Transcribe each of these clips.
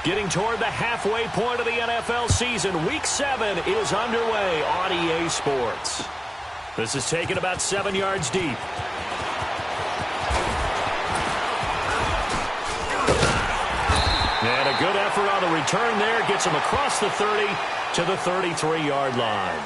Getting toward the halfway point of the NFL season, Week 7 is underway on EA Sports. This is taken about 7 yards deep. And a good effort on the return there. Gets him across the 30 to the 33-yard line.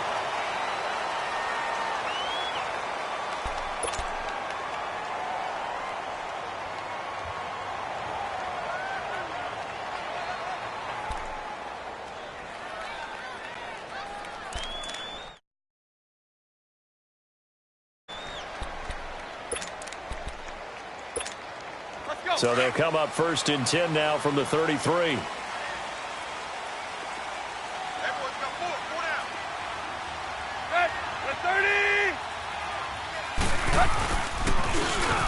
So they'll come up 1st and 10 now from the 33.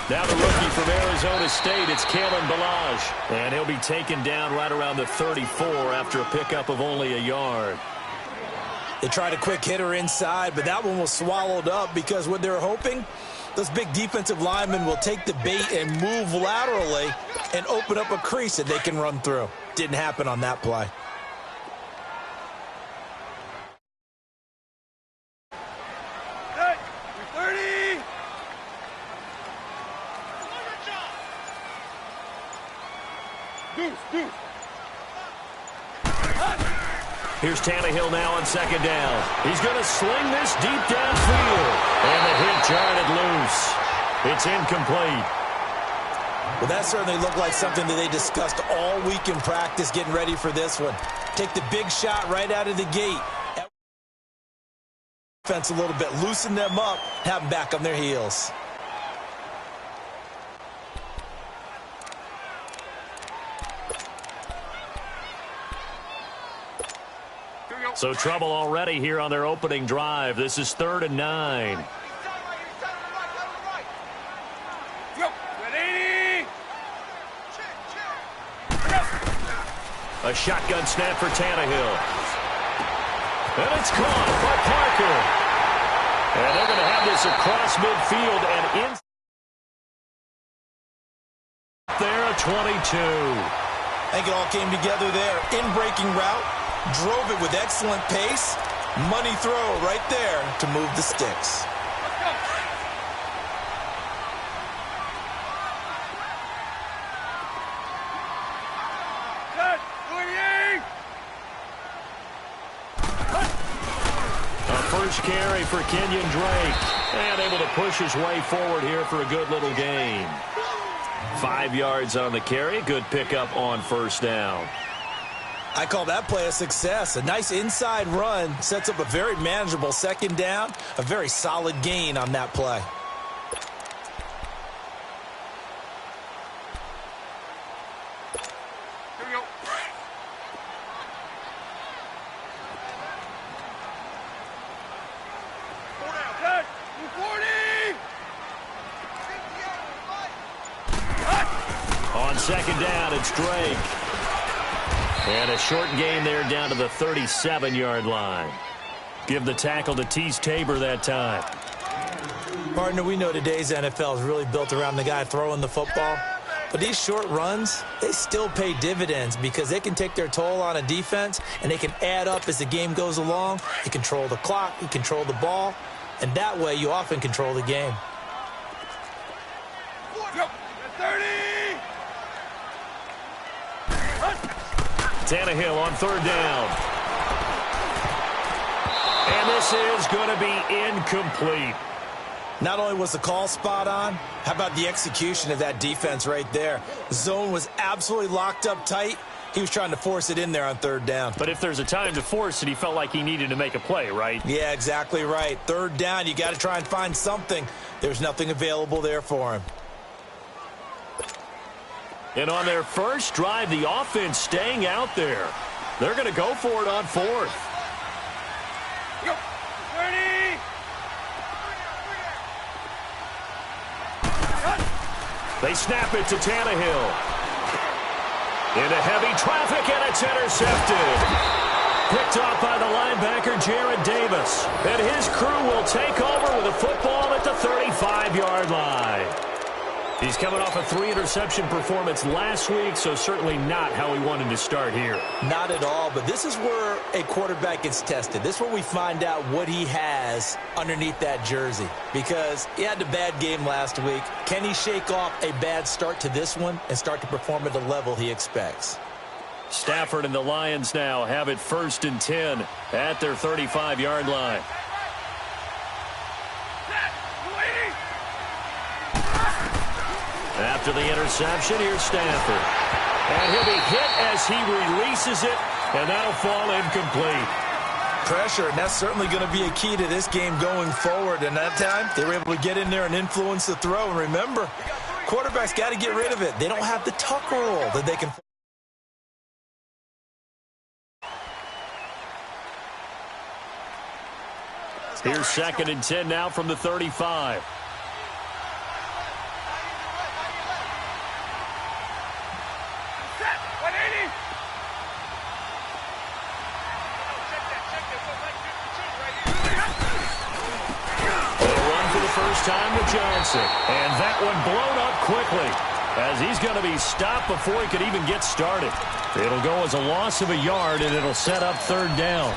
Now the rookie from Arizona State, it's Kalen Ballage. And he'll be taken down right around the 34 after a pickup of only a yard. They tried a quick hitter inside, but that one was swallowed up because what they're hoping, those big defensive linemen will take the bait and move laterally and open up a crease that they can run through. Didn't happen on that play. Here's Tannehill now on 2nd down. He's going to sling this deep downfield. And the hit jarred loose. It's incomplete. Well, that certainly looked like something that they discussed all week in practice getting ready for this one. Take the big shot right out of the gate. Defense a little bit. Loosen them up. Have them back on their heels. So trouble already here on their opening drive. This is 3rd and 9. A shotgun snap for Tannehill. And it's caught by Parker. And they're going to have this across midfield and in there at 22. I think it all came together there. In-breaking route. Drove it with excellent pace. Money throw right there to move the sticks. A first carry for Kenyon Drake. And able to push his way forward here for a good little gain. 5 yards on the carry. Good pickup on 1st down. I call that play a success. A nice inside run sets up a very manageable 2nd down. A very solid gain on that play. Here we go. On 2nd down, it's Drake. And a short gain there down to the 37-yard line. Give the tackle to Tease Tabor that time. Partner, we know today's NFL is really built around the guy throwing the football. But these short runs, they still pay dividends because they can take their toll on a defense and they can add up as the game goes along. You control the clock, you control the ball, and that way you often control the game. 30! Tannehill on 3rd down. And this is going to be incomplete. Not only was the call spot on, how about the execution of that defense right there? The zone was absolutely locked up tight. He was trying to force it in there on 3rd down. But if there's a time to force it, he felt like he needed to make a play, right? Yeah, exactly right. 3rd down, you got to try and find something. There's nothing available there for him. And on their first drive, the offense staying out there. They're going to go for it on 4th. 30! They snap it to Tannehill. Into heavy traffic, and it's intercepted. Picked off by the linebacker, Jared Davis. And his crew will take over with a football at the 35-yard line. He's coming off a 3-interception performance last week, so certainly not how he wanted to start here. Not at all, but this is where a quarterback gets tested. This is where we find out what he has underneath that jersey, because he had a bad game last week. Can he shake off a bad start to this one and start to perform at the level he expects? Stafford and the Lions now have it 1st and 10 at their 35-yard line. After the interception, here's Stafford. And he'll be hit as he releases it, and that'll fall incomplete. Pressure, and that's certainly going to be a key to this game going forward. And that time, they were able to get in there and influence the throw. And remember, quarterbacks got to get rid of it. They don't have the tuck rule that they can. Here's 2nd and 10 now from the 35. First time with Johnson. And that one blown up quickly as he's going to be stopped before he could even get started. It'll go as a loss of a yard, and it'll set up 3rd down.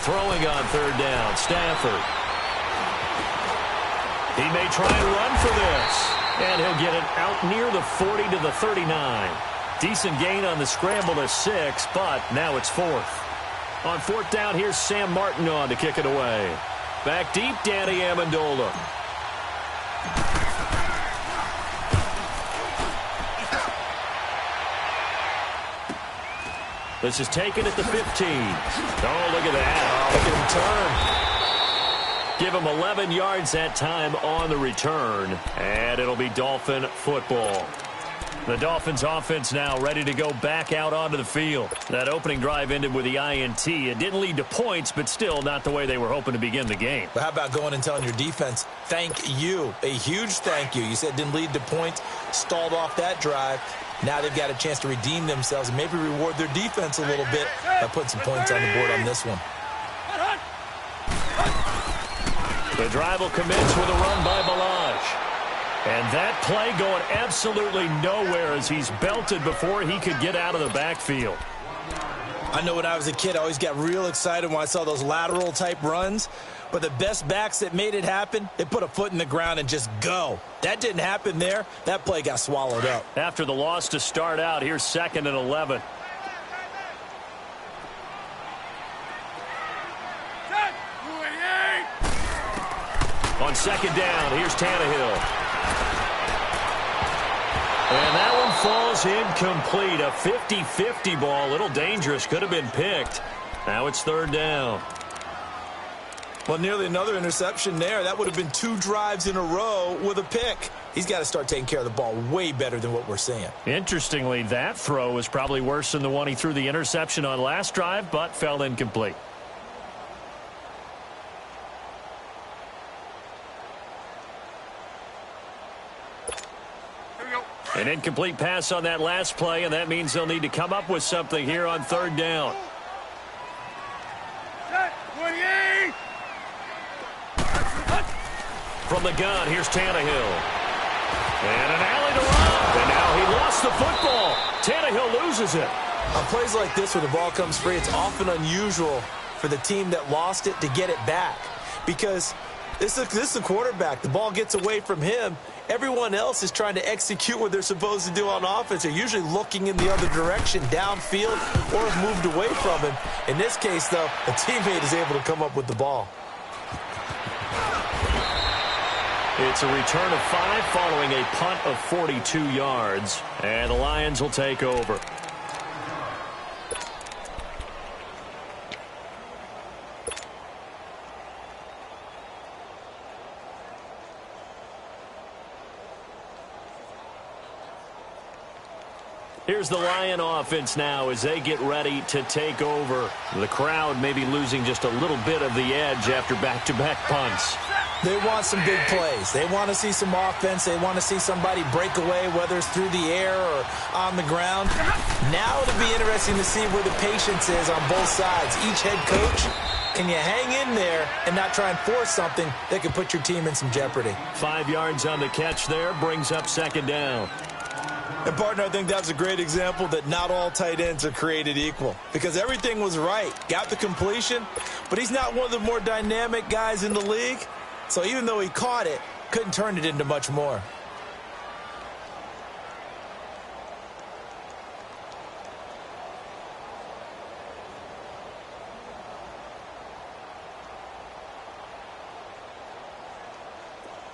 Throwing on 3rd down, Stafford. He may try and run for this. And he'll get it out near the 40 to the 39. Decent gain on the scramble to 6, but now it's 4th. On 4th down, here's Sam Martin on to kick it away. Back deep, Danny Amendola. This is taken at the 15. Oh, look at that. Look at him turn. Give him 11 yards that time on the return. And it'll be Dolphin football. The Dolphins offense now ready to go back out onto the field. That opening drive ended with the INT. It didn't lead to points, but still not the way they were hoping to begin the game. But how about going and telling your defense, thank you, a huge thank you. You said it didn't lead to points, stalled off that drive. Now they've got a chance to redeem themselves and maybe reward their defense a little bit by putting some points on the board on this one. The drive will commence with a run by Balaj. And that play going absolutely nowhere as he's belted before he could get out of the backfield. I know when I was a kid, I always got real excited when I saw those lateral type runs. But the best backs that made it happen, they put a foot in the ground and just go. That didn't happen there. That play got swallowed up. After the loss to start out, here's 2nd and 11. On 2nd down, here's Tannehill. And that one falls incomplete. A 50-50 ball. A little dangerous. Could have been picked. Now it's 3rd down. Well, nearly another interception there. That would have been 2 drives in a row with a pick. He's got to start taking care of the ball way better than what we're seeing. Interestingly, that throw was probably worse than the one he threw the interception on last drive, but fell incomplete. An incomplete pass on that last play, and that means they'll need to come up with something here on 3rd down. From the gun, here's Tannehill. And an alley to run. And now he lost the football. Tannehill loses it. On plays like this where the ball comes free, it's often unusual for the team that lost it to get it back. Because this is a quarterback. The ball gets away from him. Everyone else is trying to execute what they're supposed to do on offense. They're usually looking in the other direction, downfield, or have moved away from him. In this case, though, a teammate is able to come up with the ball. It's a return of 5 following a punt of 42 yards. And the Lions will take over. Here's the Lion offense now as they get ready to take over. The crowd may be losing just a little bit of the edge after back-to-back punts. They want some big plays. They want to see some offense. They want to see somebody break away, whether it's through the air or on the ground. Now it'll be interesting to see where the patience is on both sides. Each head coach, can you hang in there and not try and force something that could put your team in some jeopardy? 5 yards on the catch there, brings up second down. And, partner, I think that's a great example that not all tight ends are created equal because everything was right. Got the completion, but he's not one of the more dynamic guys in the league. So even though he caught it, couldn't turn it into much more.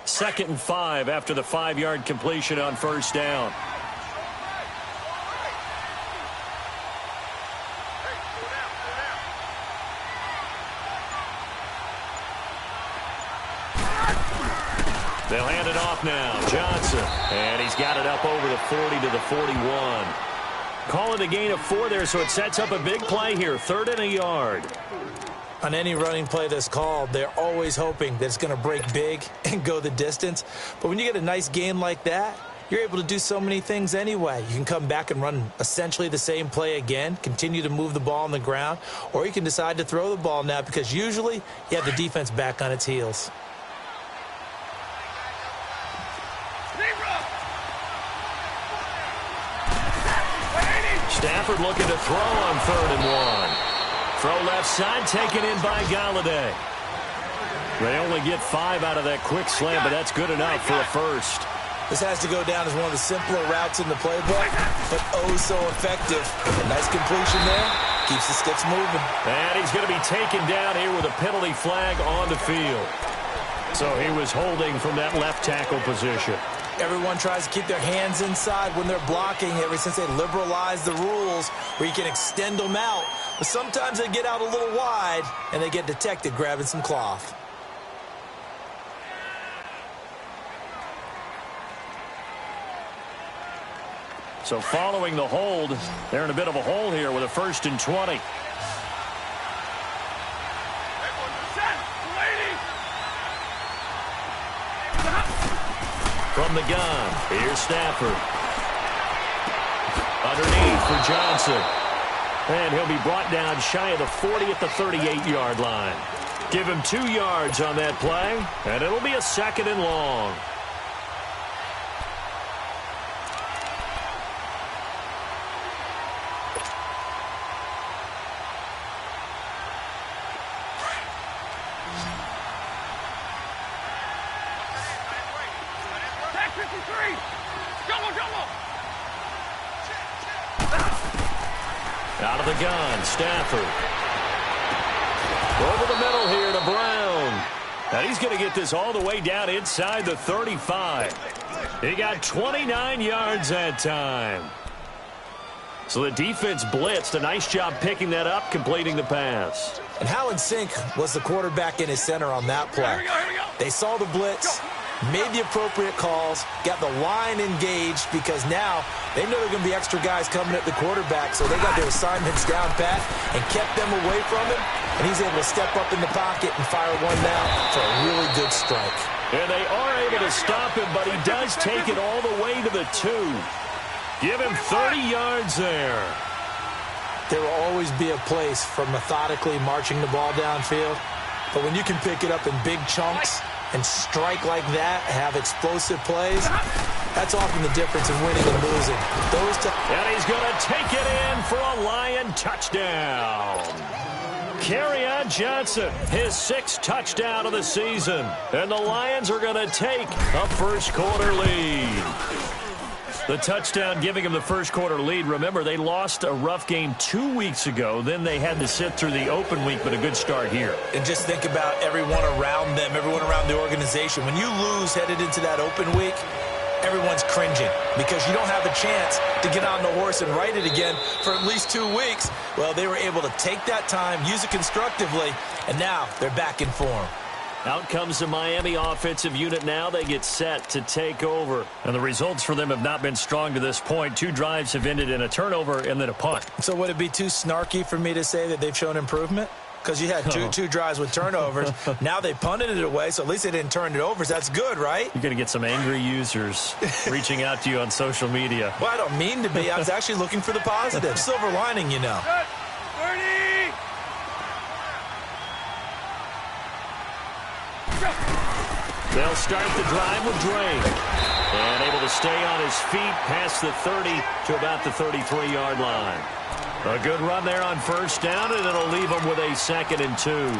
Second and 5 after the 5-yard completion on first down. They'll hand it off now. Johnson. And he's got it up over the 40 to the 41. Call it a gain of 4 there, so it sets up a big play here. 3rd and a yard. On any running play that's called, they're always hoping that it's going to break big and go the distance. But when you get a nice gain like that, you're able to do so many things anyway. You can come back and run essentially the same play again, continue to move the ball on the ground, or you can decide to throw the ball now because usually you have the defense back on its heels. Stafford looking to throw on 3rd and 1. Throw left side, taken in by Galladay. They only get 5 out of that quick slam, but that's good enough for a first. This has to go down as one of the simpler routes in the playbook, but oh so effective. A nice completion there. Keeps the sticks moving. And he's going to be taken down here with a penalty flag on the field. So he was holding from that left tackle position. Everyone tries to keep their hands inside when they're blocking ever since they liberalized the rules where you can extend them out. But sometimes they get out a little wide and they get detected grabbing some cloth. So following the hold, they're in a bit of a hole here with a 1st and 20. From the gun, here's Stafford. Underneath for Johnson. And he'll be brought down shy of the 40 at the 38-yard line. Give him 2 yards on that play, and it'll be a 2nd and long. Out of the gun, Stafford. Over the middle here to Brown. And he's going to get this all the way down inside the 35. He got 29 yards that time. So the defense blitzed. A nice job picking that up, completing the pass. And how in sync was the quarterback in his center on that play? They saw the blitz, made the appropriate calls, got the line engaged because now they know there are going to be extra guys coming at the quarterback, so they got their assignments down pat and kept them away from him, and he's able to step up in the pocket and fire one now for a really good strike. And they are able to stop him, but he does take it all the way to the 2. Give him 30 yards there. There will always be a place for methodically marching the ball downfield, but when you can pick it up in big chunks and strike like that, have explosive plays, that's often the difference in winning and losing. And he's going to take it in for a Lion touchdown. Kerryon Johnson, his 6th touchdown of the season. And the Lions are going to take a first-quarter lead. The touchdown giving them the first-quarter lead. Remember, they lost a rough game 2 weeks ago. Then they had to sit through the open week, but a good start here. And just think about everyone around them, everyone around the organization. When you lose headed into that open week, everyone's cringing because you don't have a chance to get on the horse and ride it again for at least 2 weeks. Well, they were able to take that time, use it constructively, and now they're back in form. Out comes the Miami offensive unit now. They get set to take over. And the results for them have not been strong to this point. 2 drives have ended in a turnover and then a punt. So would it be too snarky for me to say that they've shown improvement? Because you had two drives with turnovers. Now they punted it away, so at least they didn't turn it over. So that's good, right? You're going to get some angry users reaching out to you on social media. Well, I don't mean to be. I was actually looking for the positive. Silver lining, you know. 30! They'll start the drive with Drake. And able to stay on his feet past the 30 to about the 33-yard line. A good run there on first down, and it'll leave them with a 2nd and 2.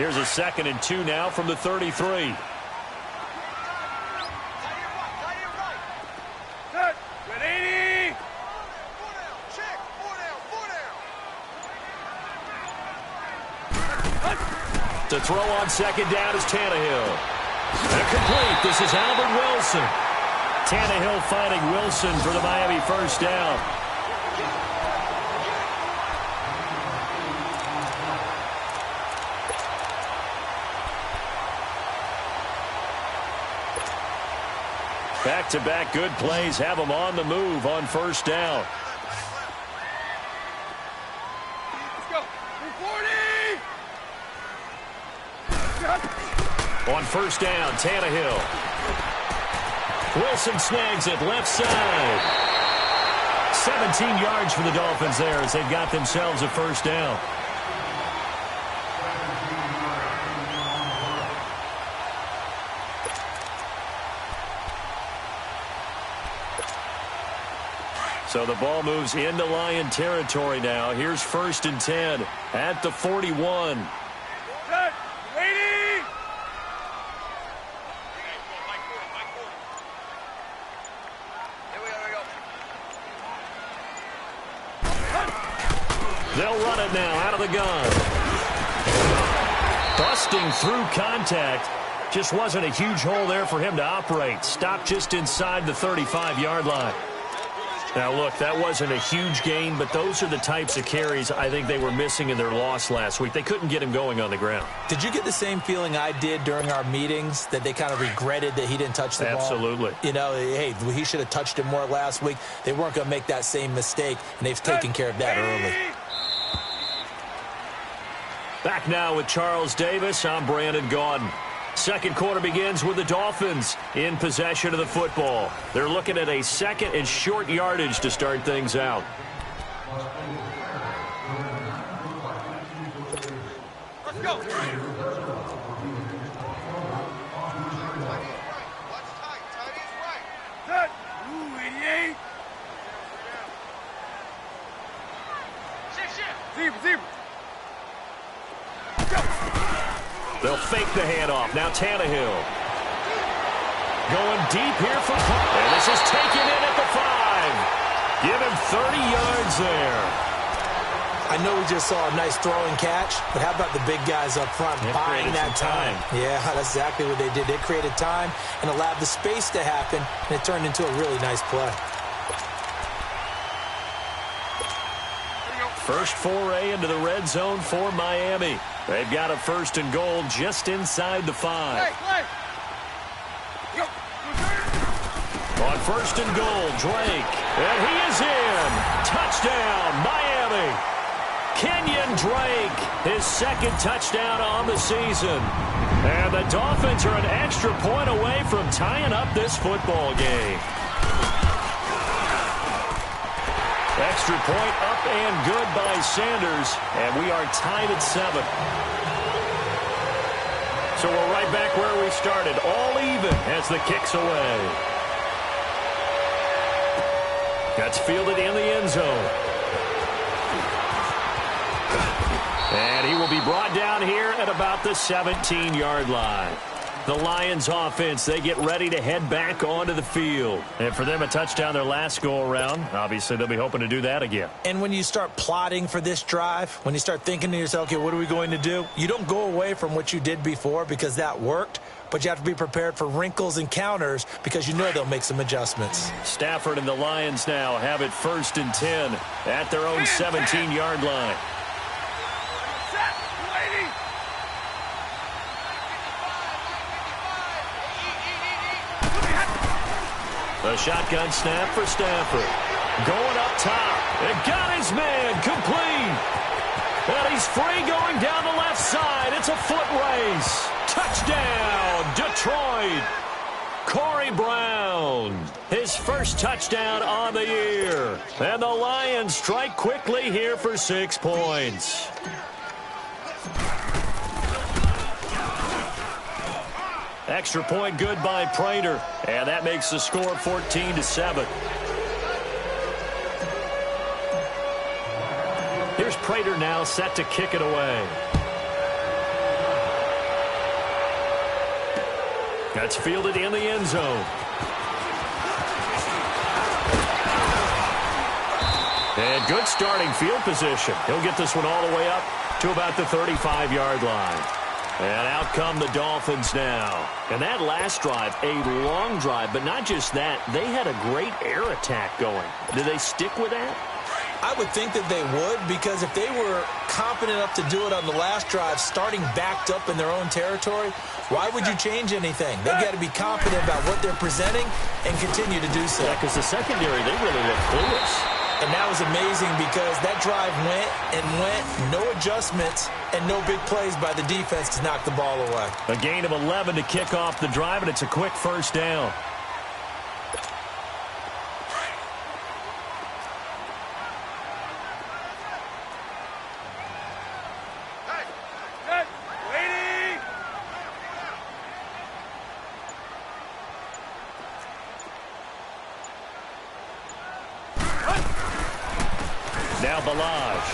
Here's a 2nd and 2 now from the 33. Set! Good 80! To throw on 2nd down is Tannehill. Incomplete. This is Albert Wilson. Tannehill finding Wilson for the Miami first down. Back-to-back good plays have them on the move on first down. Let's go! 40! On first down, Tannehill. Wilson snags it left side. 17 yards for the Dolphins there as they've got themselves a first down. So the ball moves into Lion territory now. Here's 1st and 10 at the 41. Set! 80! They'll run it now out of the gun. Busting through contact. Just wasn't a huge hole there for him to operate. Stopped just inside the 35-yard line. Now, look, that wasn't a huge gain, but those are the types of carries I think they were missing in their loss last week. They couldn't get him going on the ground. Did you get the same feeling I did during our meetings, that they kind of regretted that he didn't touch the ball? Absolutely. You know, hey, he should have touched it more last week. They weren't going to make that same mistake, and they've taken care of that early. Back now with Charles Davis. I'm Brandon Gaudin. Second quarter begins with the Dolphins in possession of the football. They're looking at a 2nd and short yardage to start things out. Let's go! Set! Ooh, 88! Zebra! They'll fake the handoff. Now Tannehill. Going deep here for Paul. And this is taken in at the 5. Give him 30 yards there. I know we just saw a nice throwing catch, but how about the big guys up front buying that time? Yeah, that's exactly what they did. They created time and allowed the space to happen, and it turned into a really nice play. First foray into the red zone for Miami. They've got a 1st and goal just inside the 5. On 1st and goal, Drake. And he is in. Touchdown, Miami. Kenyon Drake, his 2nd touchdown on the season. And the Dolphins are an extra point away from tying up this football game. Extra point up and good by Sanders, and we are tied at 7. So we're right back where we started, all even as the kick's away. That's fielded in the end zone. And he will be brought down here at about the 17-yard line. The Lions offense, they get ready to head back onto the field. And for them, a touchdown their last go-around. Obviously, they'll be hoping to do that again. And when you start plotting for this drive, when you start thinking to yourself, okay, what are we going to do? You don't go away from what you did before because that worked, but you have to be prepared for wrinkles and counters because you know they'll make some adjustments. Stafford and the Lions now have it 1st and 10 at their own 17-yard line. The shotgun snap for Stafford. Going up top. It got his man complete. And he's free going down the left side. It's a foot race. Touchdown, Detroit. Corey Brown, his first touchdown on the year. And the Lions strike quickly here for 6 points. Extra point good by Prater. And that makes the score 14-7. Here's Prater now set to kick it away. That's fielded in the end zone. And good starting field position. He'll get this one all the way up to about the 35-yard line. And out come the Dolphins now. And that last drive, a long drive, but not just that. They had a great air attack going. Do they stick with that? I would think that they would, because if they were confident enough to do it on the last drive, starting backed up in their own territory, why would you change anything? They've got to be confident about what they're presenting and continue to do so. Yeah, because the secondary, they really look clueless. And that was amazing because that drive went and went, no adjustments, and no big plays by the defense to knock the ball away. A gain of 11 to kick off the drive, and it's a quick first down. Now Balaj.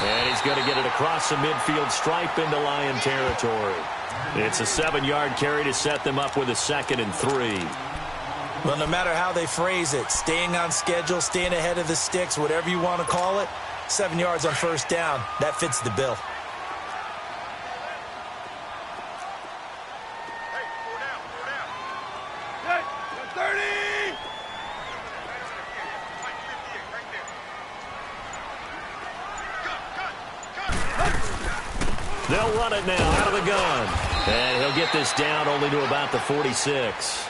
And he's going to get it across the midfield stripe into Lion territory. It's a 7-yard carry to set them up with a 2nd and 3. Well, no matter how they phrase it, staying on schedule, staying ahead of the sticks, whatever you want to call it, 7 yards on first down, that fits the bill. They'll run it now out of the gun. And he'll get this down only to about the 46.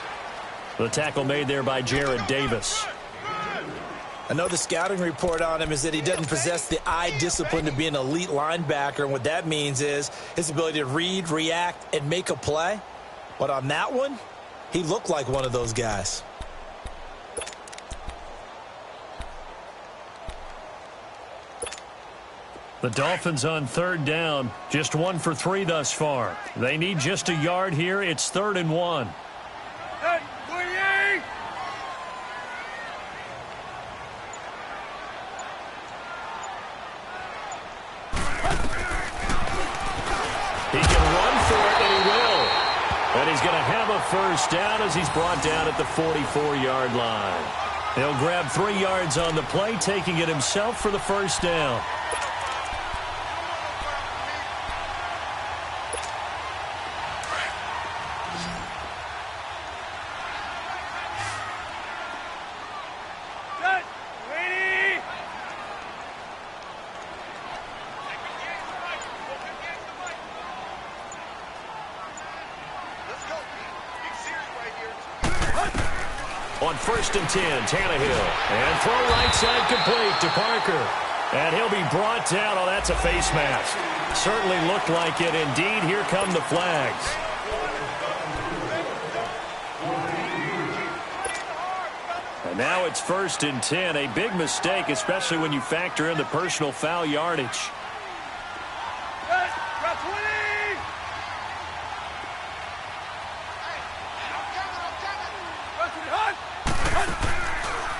The tackle made there by Jared Davis. I know the scouting report on him is that he doesn't possess the eye discipline to be an elite linebacker. And what that means is his ability to read, react, and make a play. But on that one, he looked like one of those guys. The Dolphins on 3rd down, just 1 for 3 thus far. They need just a yard here. It's 3rd and 1. He can run for it, and he will. And he's going to have a first down as he's brought down at the 44-yard line. He'll grab 3 yards on the play, taking it himself for the first down. On 1st and 10, Tannehill. And throw right side complete to Parker. And he'll be brought down. Oh, that's a face mask. Certainly looked like it. Indeed, here come the flags. And now it's 1st and 10. A big mistake, especially when you factor in the personal foul yardage.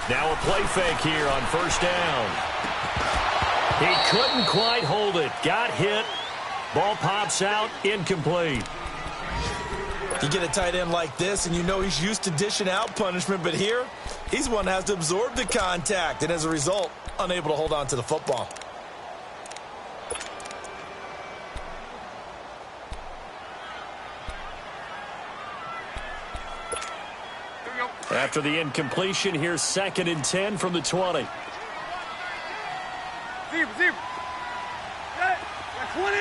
Now a play fake here on 1st down. He couldn't quite hold it. Got hit. Ball pops out. Incomplete. You get a tight end like this, and you know he's used to dishing out punishment, but here, he's one that has to absorb the contact, and as a result, unable to hold on to the football. After the incompletion, here's 2nd and 10 from the 20. Receive. 20.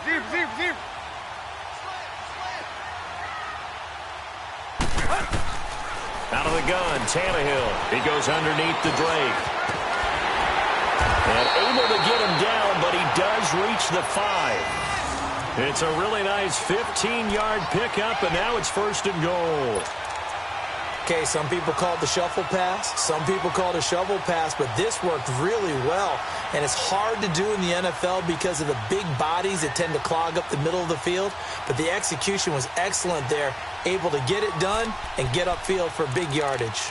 Receive. Out of the gun, Tannehill. He goes underneath the Drake. And able to get him down, but he does reach the 5. It's a really nice 15-yard pickup, and now it's 1st and goal. Okay, some people call it the shuffle pass. Some people call it a shovel pass, but this worked really well. And it's hard to do in the NFL because of the big bodies that tend to clog up the middle of the field. But the execution was excellent there, able to get it done and get upfield for big yardage.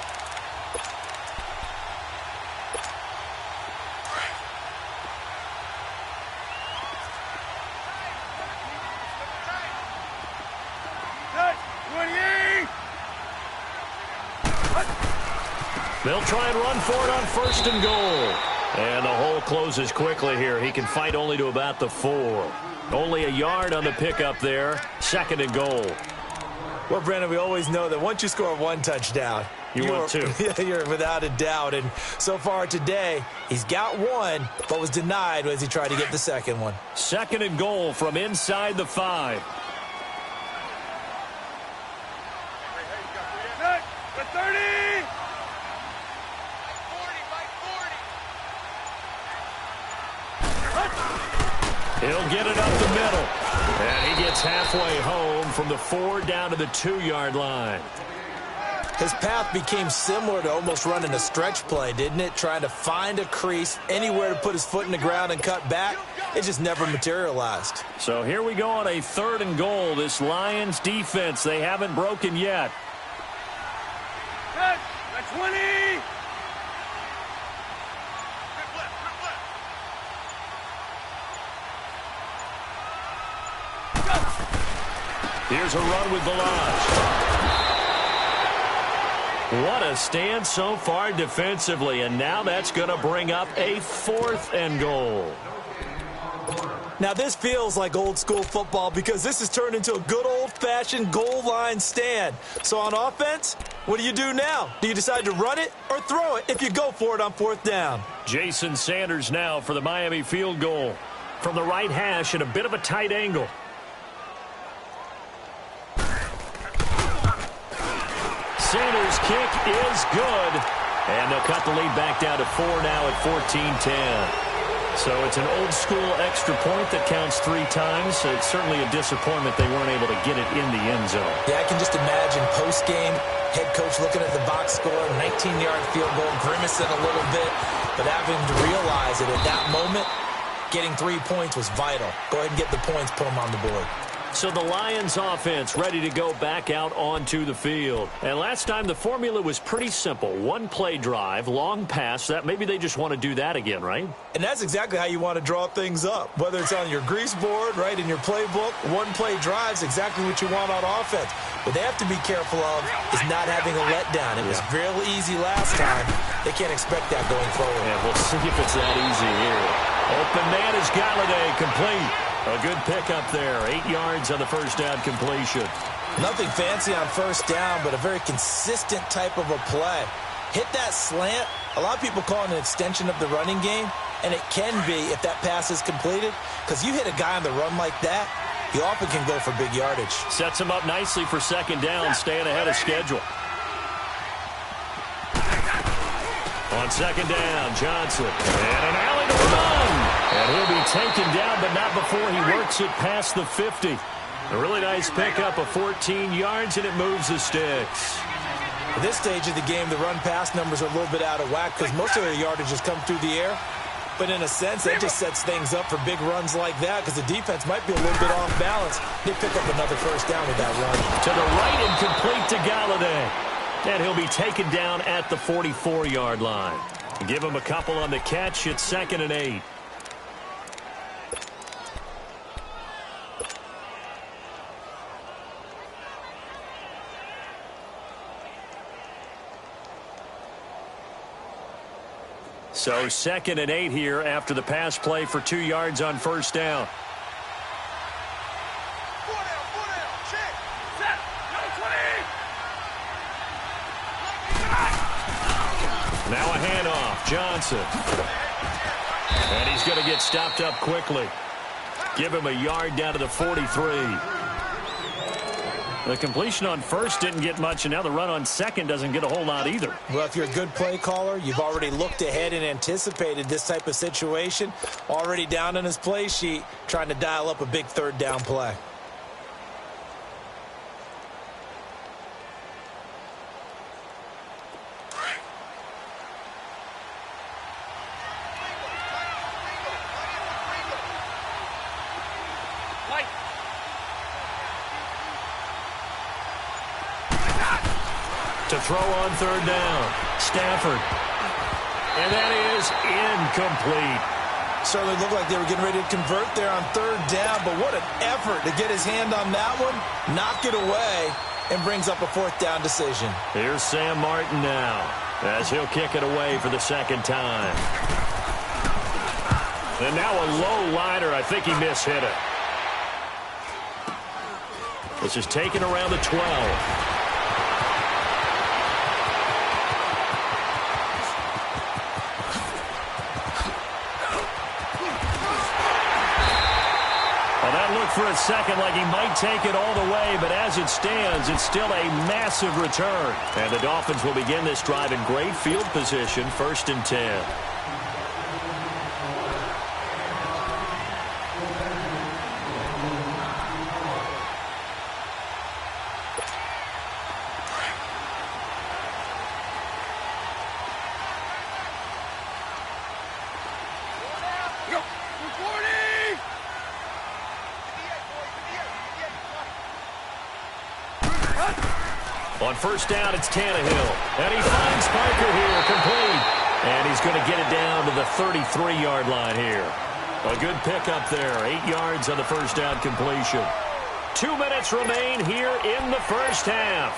They'll try and run for it on 1st and goal. And the hole closes quickly here. He can fight only to about the 4. Only a yard on the pickup there. 2nd and goal. Well, Brandon, we always know that once you score one touchdown, want two. You're without a doubt. And so far today, he's got one, but was denied as he tried to get the second one. 2nd and goal from inside the 5. The 30. He'll get it up the middle. And he gets halfway home from the 4 down to the 2-yard line. His path became similar to almost running a stretch play, didn't it? Trying to find a crease, anywhere to put his foot in the ground and cut back. It just never materialized. So here we go on a 3rd and goal. This Lions defense, they haven't broken yet. That's 20. Here's a run with Balazs. What a stand so far defensively, and now that's going to bring up a 4th and goal. Now this feels like old school football because this has turned into a good old-fashioned goal line stand. So on offense, what do you do now? Do you decide to run it or throw it if you go for it on 4th down? Jason Sanders now for the Miami field goal. From the right hash at a bit of a tight angle. Sanders' kick is good. And they'll cut the lead back down to 4 now at 14-10. So it's an old-school extra point that counts 3 times. So it's certainly a disappointment they weren't able to get it in the end zone. Yeah, I can just imagine post-game, head coach looking at the box score, 19-yard field goal, grimacing a little bit, but having to realize that at that moment, getting 3 points was vital. Go ahead and get the points, put them on the board. So the Lions offense ready to go back out onto the field. And last time the formula was pretty simple. 1-play drive, long pass. That maybe they just want to do that again, right? And that's exactly how you want to draw things up. Whether it's on your grease board, right, in your playbook, 1-play drive's exactly what you want on offense. What they have to be careful of is not having a letdown. It was real easy last time. They can't expect that going forward. Yeah, we'll see if it's that easy here. Open man is Galladay, complete. A good pickup there. 8 yards on the first down completion. Nothing fancy on first down, but a very consistent type of a play. Hit that slant. A lot of people call it an extension of the running game, and it can be if that pass is completed, because you hit a guy on the run like that, he often can go for big yardage. Sets him up nicely for second down, staying ahead of schedule. On second down, Johnson. And an alley to run. And he'll be taken down, but not before he works it past the 50. A really nice pickup of 14 yards, and it moves the sticks. At this stage of the game, the run-pass numbers are a little bit out of whack because most of their yardage has come through the air. But in a sense, that just sets things up for big runs like that because the defense might be a little bit off balance. They pick up another first down with that run. To the right and complete to Galladay. And he'll be taken down at the 44-yard line. Give him a couple on the catch. It's 2nd and 8. So 2nd and 8 here after the pass play for 2 yards on first down. Now a handoff, Johnson. And he's going to get stopped up quickly. Give him a yard down to the 43. The completion on first didn't get much, and now the run on second doesn't get a whole lot either. Well, if you're a good play caller, you've already looked ahead and anticipated this type of situation. Already down on his play sheet, trying to dial up a big third down play. To throw on third down, Stafford. And that is incomplete. Certainly looked like they were getting ready to convert there on third down, but what an effort to get his hand on that one, knock it away, and brings up a fourth down decision. Here's Sam Martin now, as he'll kick it away for the second time. And now a low liner. I think he mishit it. This is taken around the 12. For a second like he might take it all the way, but as it stands, it's still a massive return. And the Dolphins will begin this drive in great field position, 1st and 10. On first down, it's Tannehill. And he finds Parker here, complete. And he's going to get it down to the 33-yard line here. A good pickup there, 8 yards on the first down completion. 2 minutes remain here in the first half.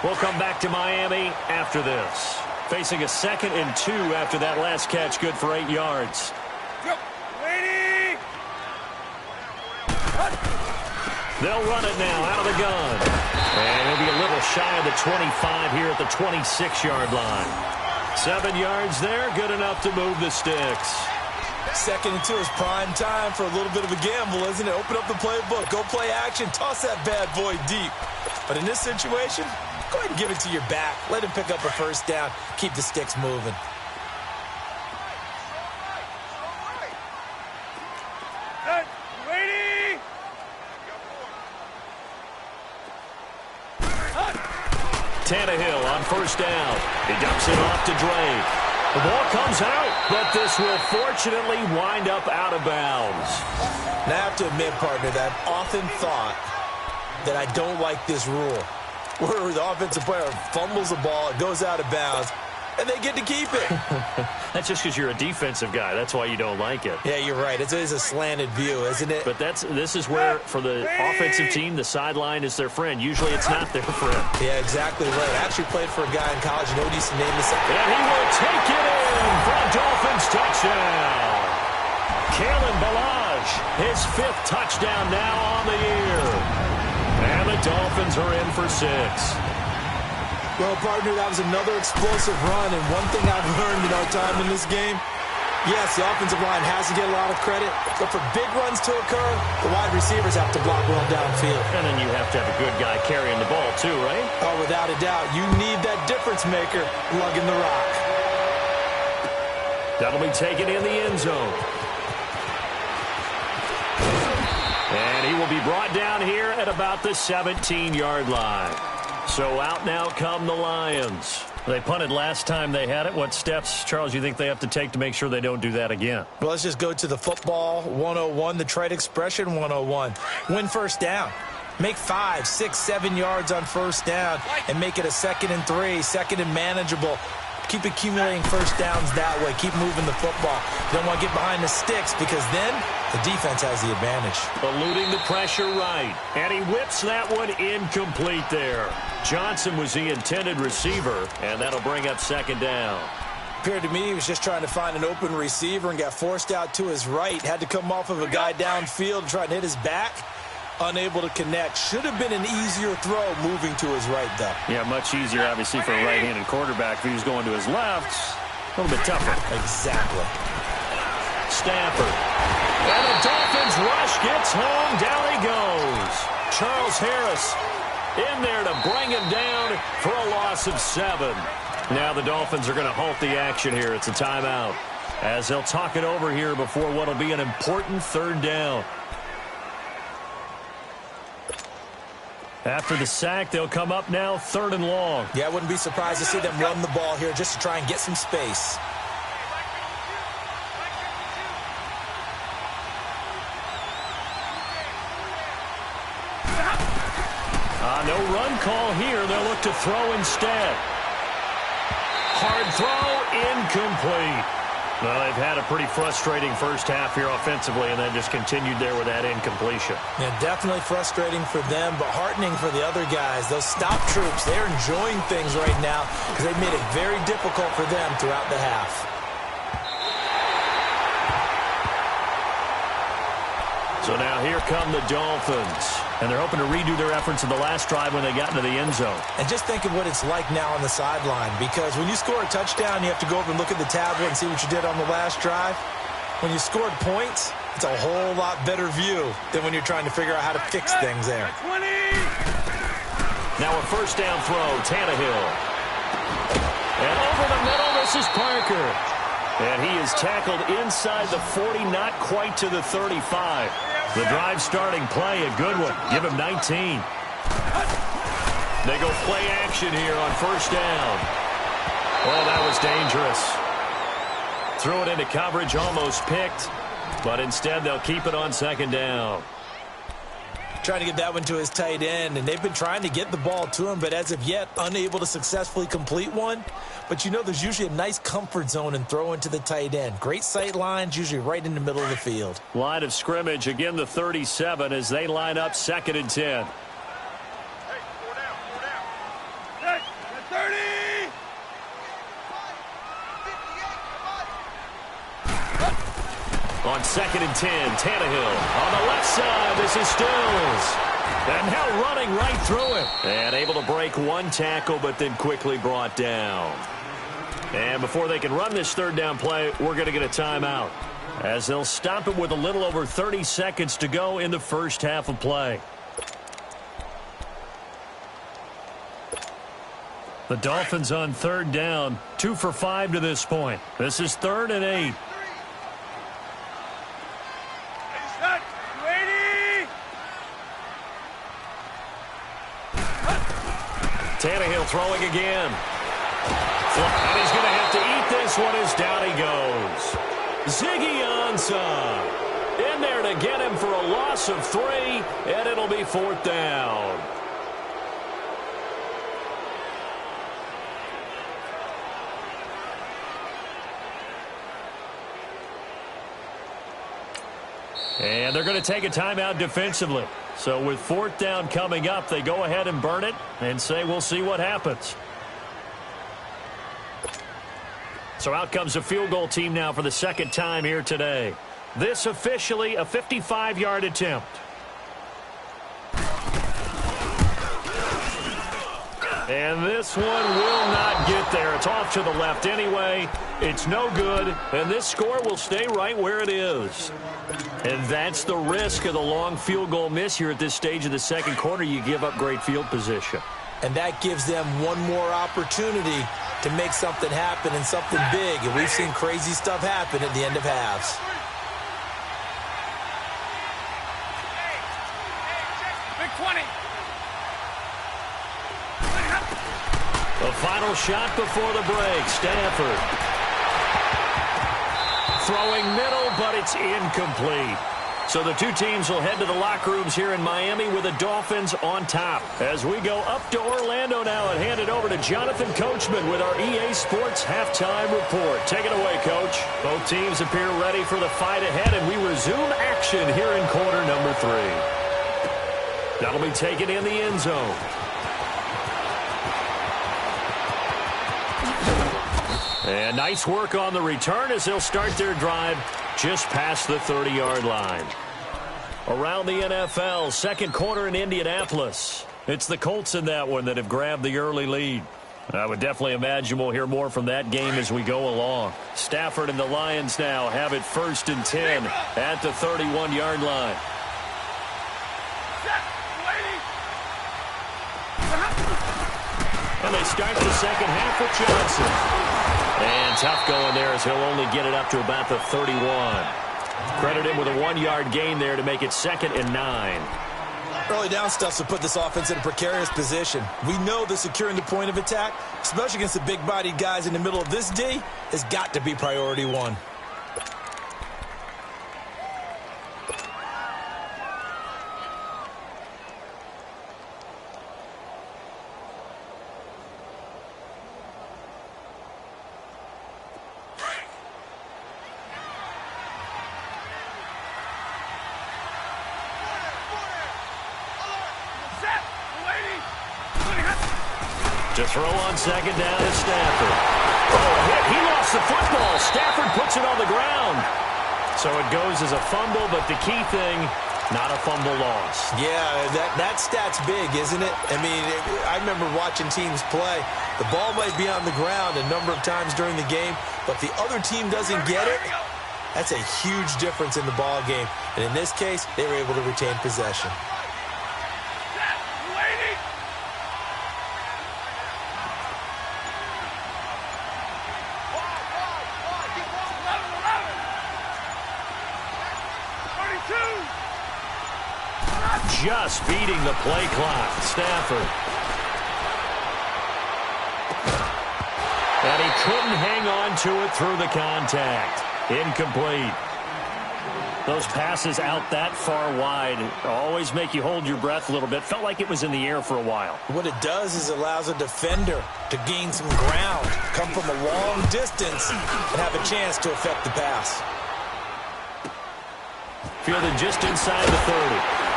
We'll come back to Miami after this. Facing a 2nd and 2 after that last catch, good for 8 yards. They'll run it now out of the gun. And he'll be a little shy of the 25 here at the 26-yard line. 7 yards there, good enough to move the sticks. 2nd and 2 is prime time for a little bit of a gamble, isn't it? Open up the playbook, go play action, toss that bad boy deep. But in this situation, go ahead and give it to your back. Let him pick up a first down, keep the sticks moving. Tannehill on first down. He dumps it off to Drake. The ball comes out, but this will fortunately wind up out of bounds. Now, I have to admit, partner, that I've often thought that I don't like this rule, where the offensive player fumbles the ball, it goes out of bounds, and they get to keep it. That's just because you're a defensive guy. That's why you don't like it. Yeah, you're right. It is a slanted view, isn't it? But this is where, for the offensive team, the sideline is their friend. Usually it's not their friend. Yeah, exactly right. I actually played for a guy in college. You know what he's named this? And he will take it in for a Dolphins touchdown. Kalen Ballage, his 5th touchdown now on the year. And the Dolphins are in for 6. Well, partner, that was another explosive run, and one thing I've learned in our time in this game, yes, the offensive line has to get a lot of credit, but for big runs to occur, the wide receivers have to block well downfield. And then you have to have a good guy carrying the ball, too, right? Oh, without a doubt. You need that difference maker lugging the rock. That'll be taken in the end zone. And he will be brought down here at about the 17-yard line. So out now come the Lions. They punted last time they had it. What steps, Charles, you think they have to take to make sure they don't do that again? Well, let's just go to the football 101, the trade expression 101. Win first down. Make 5, 6, 7 yards on first down and make it a 2nd and 3, 2nd and manageable. Keep accumulating first downs that way. Keep moving the football. You don't want to get behind the sticks because then the defense has the advantage. Eluding the pressure right. And he whips that one incomplete there. Johnson was the intended receiver, and that'll bring up 2nd down. Appeared to me he was just trying to find an open receiver and got forced out to his right. Had to come off of a guy downfield, trying to hit his back. Unable to connect. Should have been an easier throw moving to his right, though. Yeah, much easier, obviously, for a right-handed quarterback. If he was going to his left, a little bit tougher. Exactly. Stafford. And the Dolphins rush gets home. Down he goes. Charles Harris in there to bring him down for a loss of 7. Now the Dolphins are going to halt the action here. It's a timeout as they'll talk it over here before what will be an important 3rd down. After the sack, they'll come up now 3rd and long. Yeah, I wouldn't be surprised to see them run the ball here just to try and get some space. No run call here. They'll look to throw instead. Hard throw, incomplete. Well, they've had a pretty frustrating first half here offensively and then just continued there with that incompletion. Yeah, definitely frustrating for them, but heartening for the other guys. Those stop troops, they're enjoying things right now because they've made it very difficult for them throughout the half. So now here come the Dolphins. And they're hoping to redo their efforts in the last drive when they got into the end zone. And just think of what it's like now on the sideline, because when you score a touchdown, you have to go over and look at the tablet and see what you did on the last drive. When you scored points, it's a whole lot better view than when you're trying to figure out how to fix things there. 20. Now a 1st down throw, Tannehill. And over the middle, this is Parker. And he is tackled inside the 40, not quite to the 35. The drive starting play, a good one. Give him 19. They go play action here on 1st down. Well, that was dangerous. Threw it into coverage, almost picked. But instead, they'll keep it on 2nd down. Trying to get that one to his tight end, and they've been trying to get the ball to him, but as of yet, unable to successfully complete one. But you know there's usually a nice comfort zone in throwing to the tight end. Great sight lines, usually right in the middle of the field. Line of scrimmage, again the 37 as they line up 2nd and 10. Hey, 4 down, 4 down. Hey, 30. On 2nd and 10, Tannehill on the left side. This is Stills. And now running right through it. And able to break one tackle, but then quickly brought down. And before they can run this 3rd down play, we're going to get a timeout, as they'll stop it with a little over 30 seconds to go in the first half of play. The Dolphins on 3rd down, 2 for 5 to this point. This is 3rd and 8. Set. 280. Tannehill throwing again. And he's going to have to eat this one as down he goes. Ziggy Ansah in there to get him for a loss of 3, and it'll be 4th down. And they're going to take a timeout defensively. So with 4th down coming up, they go ahead and burn it and say we'll see what happens. So out comes a field goal team now for the 2nd time here today. This officially a 55-yard attempt. And this one will not get there. It's off to the left anyway. It's no good, and this score will stay right where it is. And that's the risk of the long field goal miss here at this stage of the 2nd quarter. You give up great field position. And that gives them one more opportunity to make something happen and something big. And we've seen crazy stuff happen at the end of halves. Big 20. The final shot before the break. Stafford throwing middle, but it's incomplete. So the two teams will head to the locker rooms here in Miami with the Dolphins on top. As we go up to Orlando now and hand it over to Jonathan Coachman with our EA Sports Halftime Report. Take it away, Coach. Both teams appear ready for the fight ahead, and we resume action here in quarter number 3. That'll be taken in the end zone. And nice work on the return as they'll start their drive just past the 30-yard line. Around the NFL, second quarter in Indianapolis. It's the Colts in that one that have grabbed the early lead. I would definitely imagine we'll hear more from that game as we go along. Stafford and the Lions now have it 1st and 10 at the 31-yard line. And they start the second half with Johnson. And tough going there as he'll only get it up to about the 31. Credit him with a 1-yard gain there to make it 2nd and 9. Early down stuff to put this offense in a precarious position. We know that securing the point of attack, especially against the big-bodied guys in the middle of this D, has got to be priority one. To throw on second down is Stafford. Oh, hit. He lost the football. Stafford puts it on the ground. So it goes as a fumble, but the key thing, not a fumble loss. Yeah, that stat's big, isn't it? I mean, I remember watching teams play. The ball might be on the ground a number of times during the game, but the other team doesn't get it. That's a huge difference in the ball game. And in this case, they were able to retain possession. Just beating the play clock. Stafford. And he couldn't hang on to it through the contact. Incomplete. Those passes out that far wide always make you hold your breath a little bit. Felt like it was in the air for a while. What it does is allows a defender to gain some ground, come from a long distance, and have a chance to affect the pass. Fielded just inside the 30.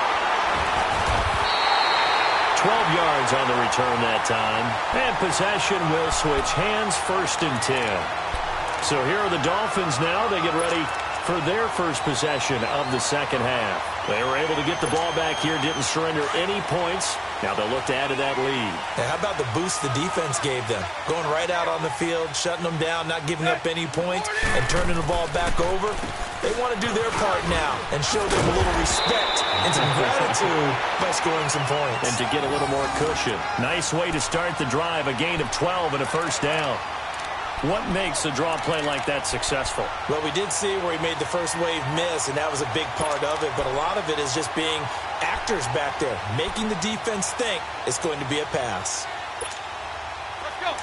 12 yards on the return that time. And possession will switch hands, 1st and 10. So here are the Dolphins now. They get ready for their first possession of the second half. They were able to get the ball back here, didn't surrender any points. Now they'll look to add to that lead. Now, how about the boost the defense gave them? Going right out on the field, shutting them down, not giving up any points, and turning the ball back over. They want to do their part now and show them a little respect and some gratitude by scoring some points. And to get a little more cushion. Nice way to start the drive, a gain of 12 and a 1st down. What makes a draw play like that successful? Well, we did see where he made the first wave miss, and that was a big part of it. But a lot of it is just being actors back there, making the defense think it's going to be a pass. Let's go.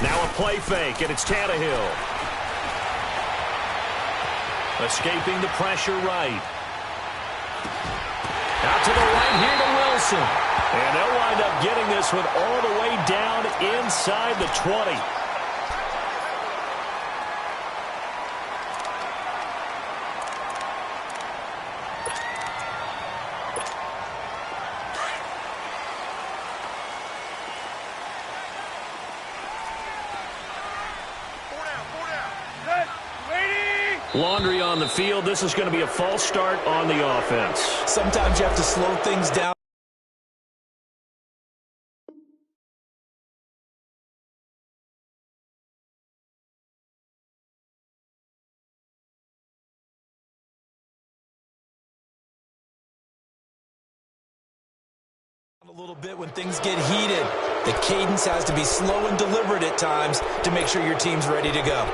Now a play fake, and it's Tannehill. Escaping the pressure right. Out to the right here to Wilson. And they'll wind up getting this one all the way down inside the 20. Laundry on the field. This is going to be a false start on the offense. Sometimes you have to slow things down. A little bit when things get heated. The cadence has to be slow and deliberate at times to make sure your team's ready to go.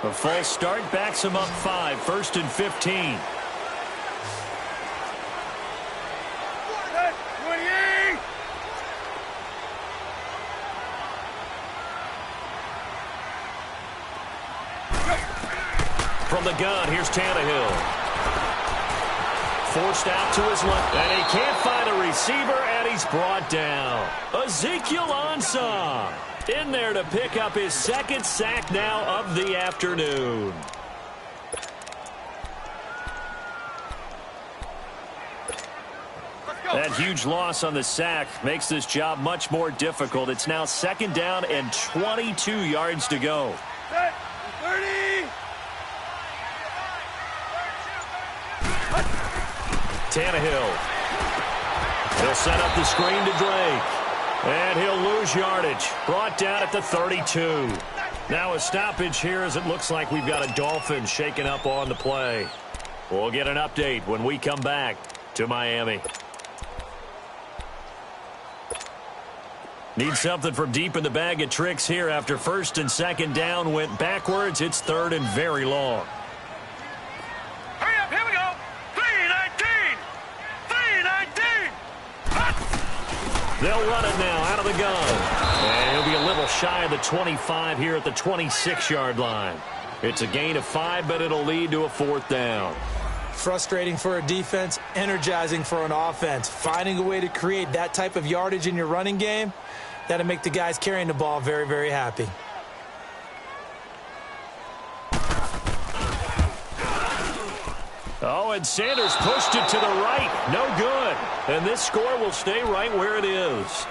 A false start backs him up 5, 1st and 15. From the gun, here's Tannehill. forced out to his left. And he can't find a receiver, and he's brought down. Ezekiel Ansah in there to pick up his second sack now of the afternoon. That huge loss on the sack makes this job much more difficult. It's now 2nd down and 22 yards to go. 30. Tannehill. He'll set up the screen to Drake. And he'll lose yardage. Brought down at the 32. Now a stoppage here as it looks like we've got a Dolphin shaken up on the play. We'll get an update when we come back to Miami. Need something from deep in the bag of tricks here after 1st and 2nd down went backwards. It's 3rd and very long. Hurry up, here we go. 3-19. 3-19. They'll run it now out of the gun. And he'll be a little shy of the 25 here at the 26-yard line. It's a gain of 5, but it'll lead to a 4th down. Frustrating for a defense, energizing for an offense. Finding a way to create that type of yardage in your running game, that'll make the guys carrying the ball very, very happy. Oh, and Sanders pushed it to the right. No good. And this score will stay right where it is.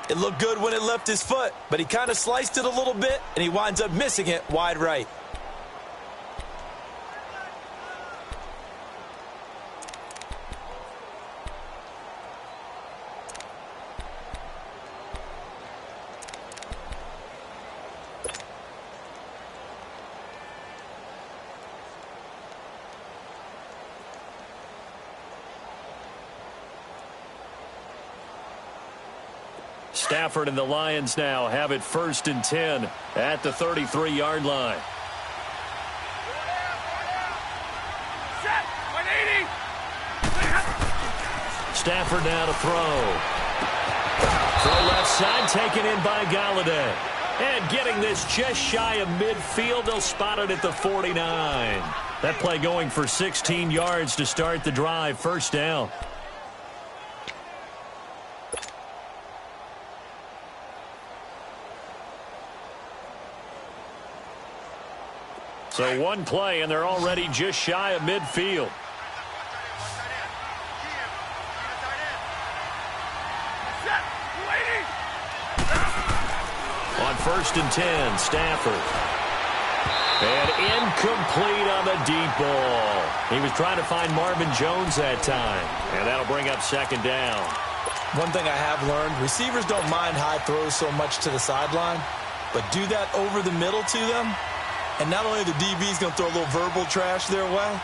It looked good when it left his foot, but he kind of sliced it a little bit, and he winds up missing it wide right. Stafford and the Lions now have it 1st and 10 at the 33-yard line. Set. 180. Stafford now to throw. Throw left side, taken in by Galladay. And getting this just shy of midfield, they'll spot it at the 49. That play going for 16 yards to start the drive. 1st down. So one play, and they're already just shy of midfield. On 1st and 10, Stafford. And incomplete on the deep ball. He was trying to find Marvin Jones that time. And that'll bring up 2nd down. One thing I have learned, receivers don't mind high throws so much to the sideline, but do that over the middle to them. And not only the DB's going to throw a little verbal trash their way,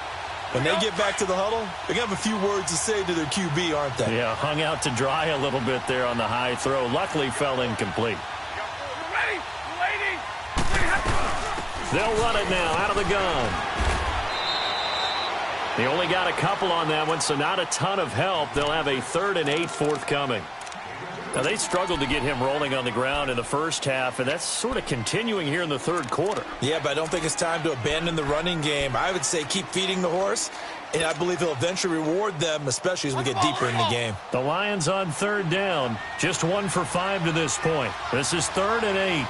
when they get back to the huddle, they're going to have a few words to say to their QB, aren't they? Yeah, hung out to dry a little bit there on the high throw. Luckily fell incomplete. They'll run it now out of the gun. They only got a couple on that one, so not a ton of help. They'll have a 3rd and 8 forthcoming. Now, they struggled to get him rolling on the ground in the first half, and that's sort of continuing here in the 3rd quarter. Yeah, but I don't think it's time to abandon the running game. I would say keep feeding the horse, and I believe he'll eventually reward them, especially as we get deeper in the game. The Lions on 3rd down, just 1 for 5 to this point. This is 3rd and 8.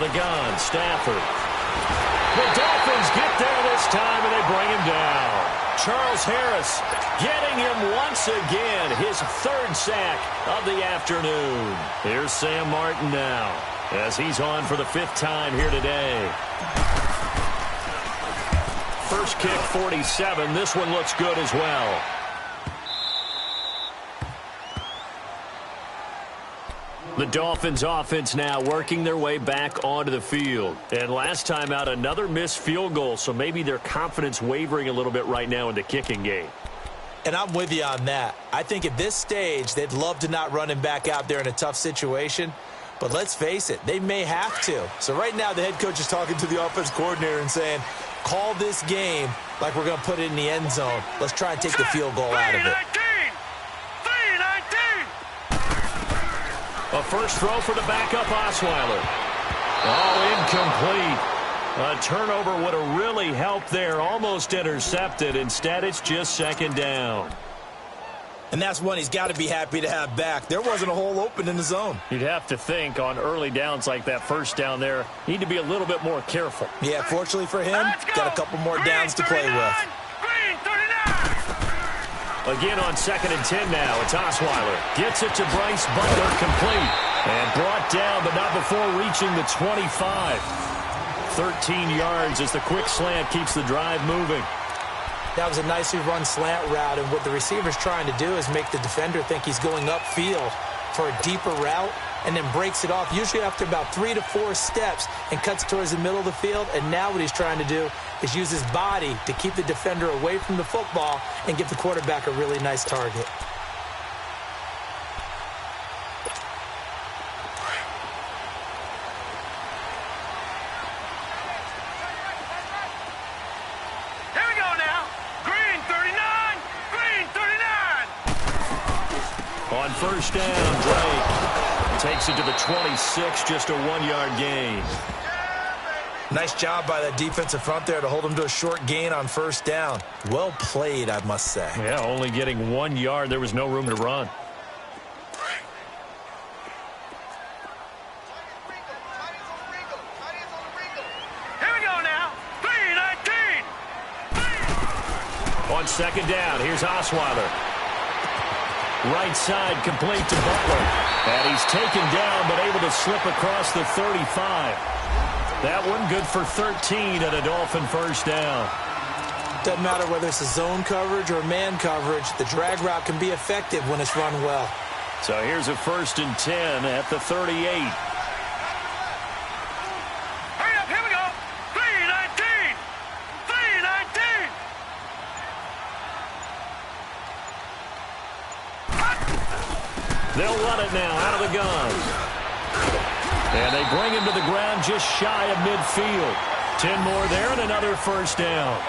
The gun, Stafford. The Dolphins get there this time, and they bring him down. Charles Harris getting him once again, his 3rd sack of the afternoon. Here's Sam Martin now, as he's on for the 5th time here today. First kick, 47. This one looks good as well. The Dolphins offense now working their way back onto the field. And last time out, another missed field goal, so maybe their confidence wavering a little bit right now in the kicking game. And I'm with you on that. I think at this stage, they'd love to not run him back out there in a tough situation. But let's face it, they may have to. So right now, the head coach is talking to the offense coordinator and saying, call this game like we're going to put it in the end zone. Let's try and take the field goal out of it. 3-19. A first throw for the backup Osweiler. Oh, incomplete. A turnover would have really helped there. Almost intercepted. Instead, it's just second down. And that's one he's got to be happy to have back. There wasn't a hole open in the zone. You'd have to think on early downs like that first down there, need to be a little bit more careful. Yeah, fortunately for him, got a couple more downs to play with. Again on 2nd and 10 now. It's Osweiler. Gets it to Bryce Butler, complete. And brought down, but not before reaching the 25. 13 yards as the quick slant keeps the drive moving. That was a nicely run slant route, and what the receiver's trying to do is make the defender think he's going upfield for a deeper route, and then breaks it off, usually after about 3 to 4 steps, and cuts towards the middle of the field. And now what he's trying to do is use his body to keep the defender away from the football and give the quarterback a really nice target. On first down, Drake takes it to the 26, just a 1-yard gain. Nice job by that defensive front there to hold him to a short gain on first down. Well played, I must say. Yeah, only getting 1 yard. There was no room to run. Here we go now. 3-19. On second down, here's Osweiler. Right side complete to Butler. And he's taken down but able to slip across the 35. That one good for 13 at a Dolphin first down. Doesn't matter whether it's a zone coverage or man coverage, the drag route can be effective when it's run well. So here's a 1st and 10 at the 38. Hurry up, here we go. 3-19. 3-19. They'll run it now out of the gun. And they bring him to the ground just shy of midfield. 10 more there and another first down.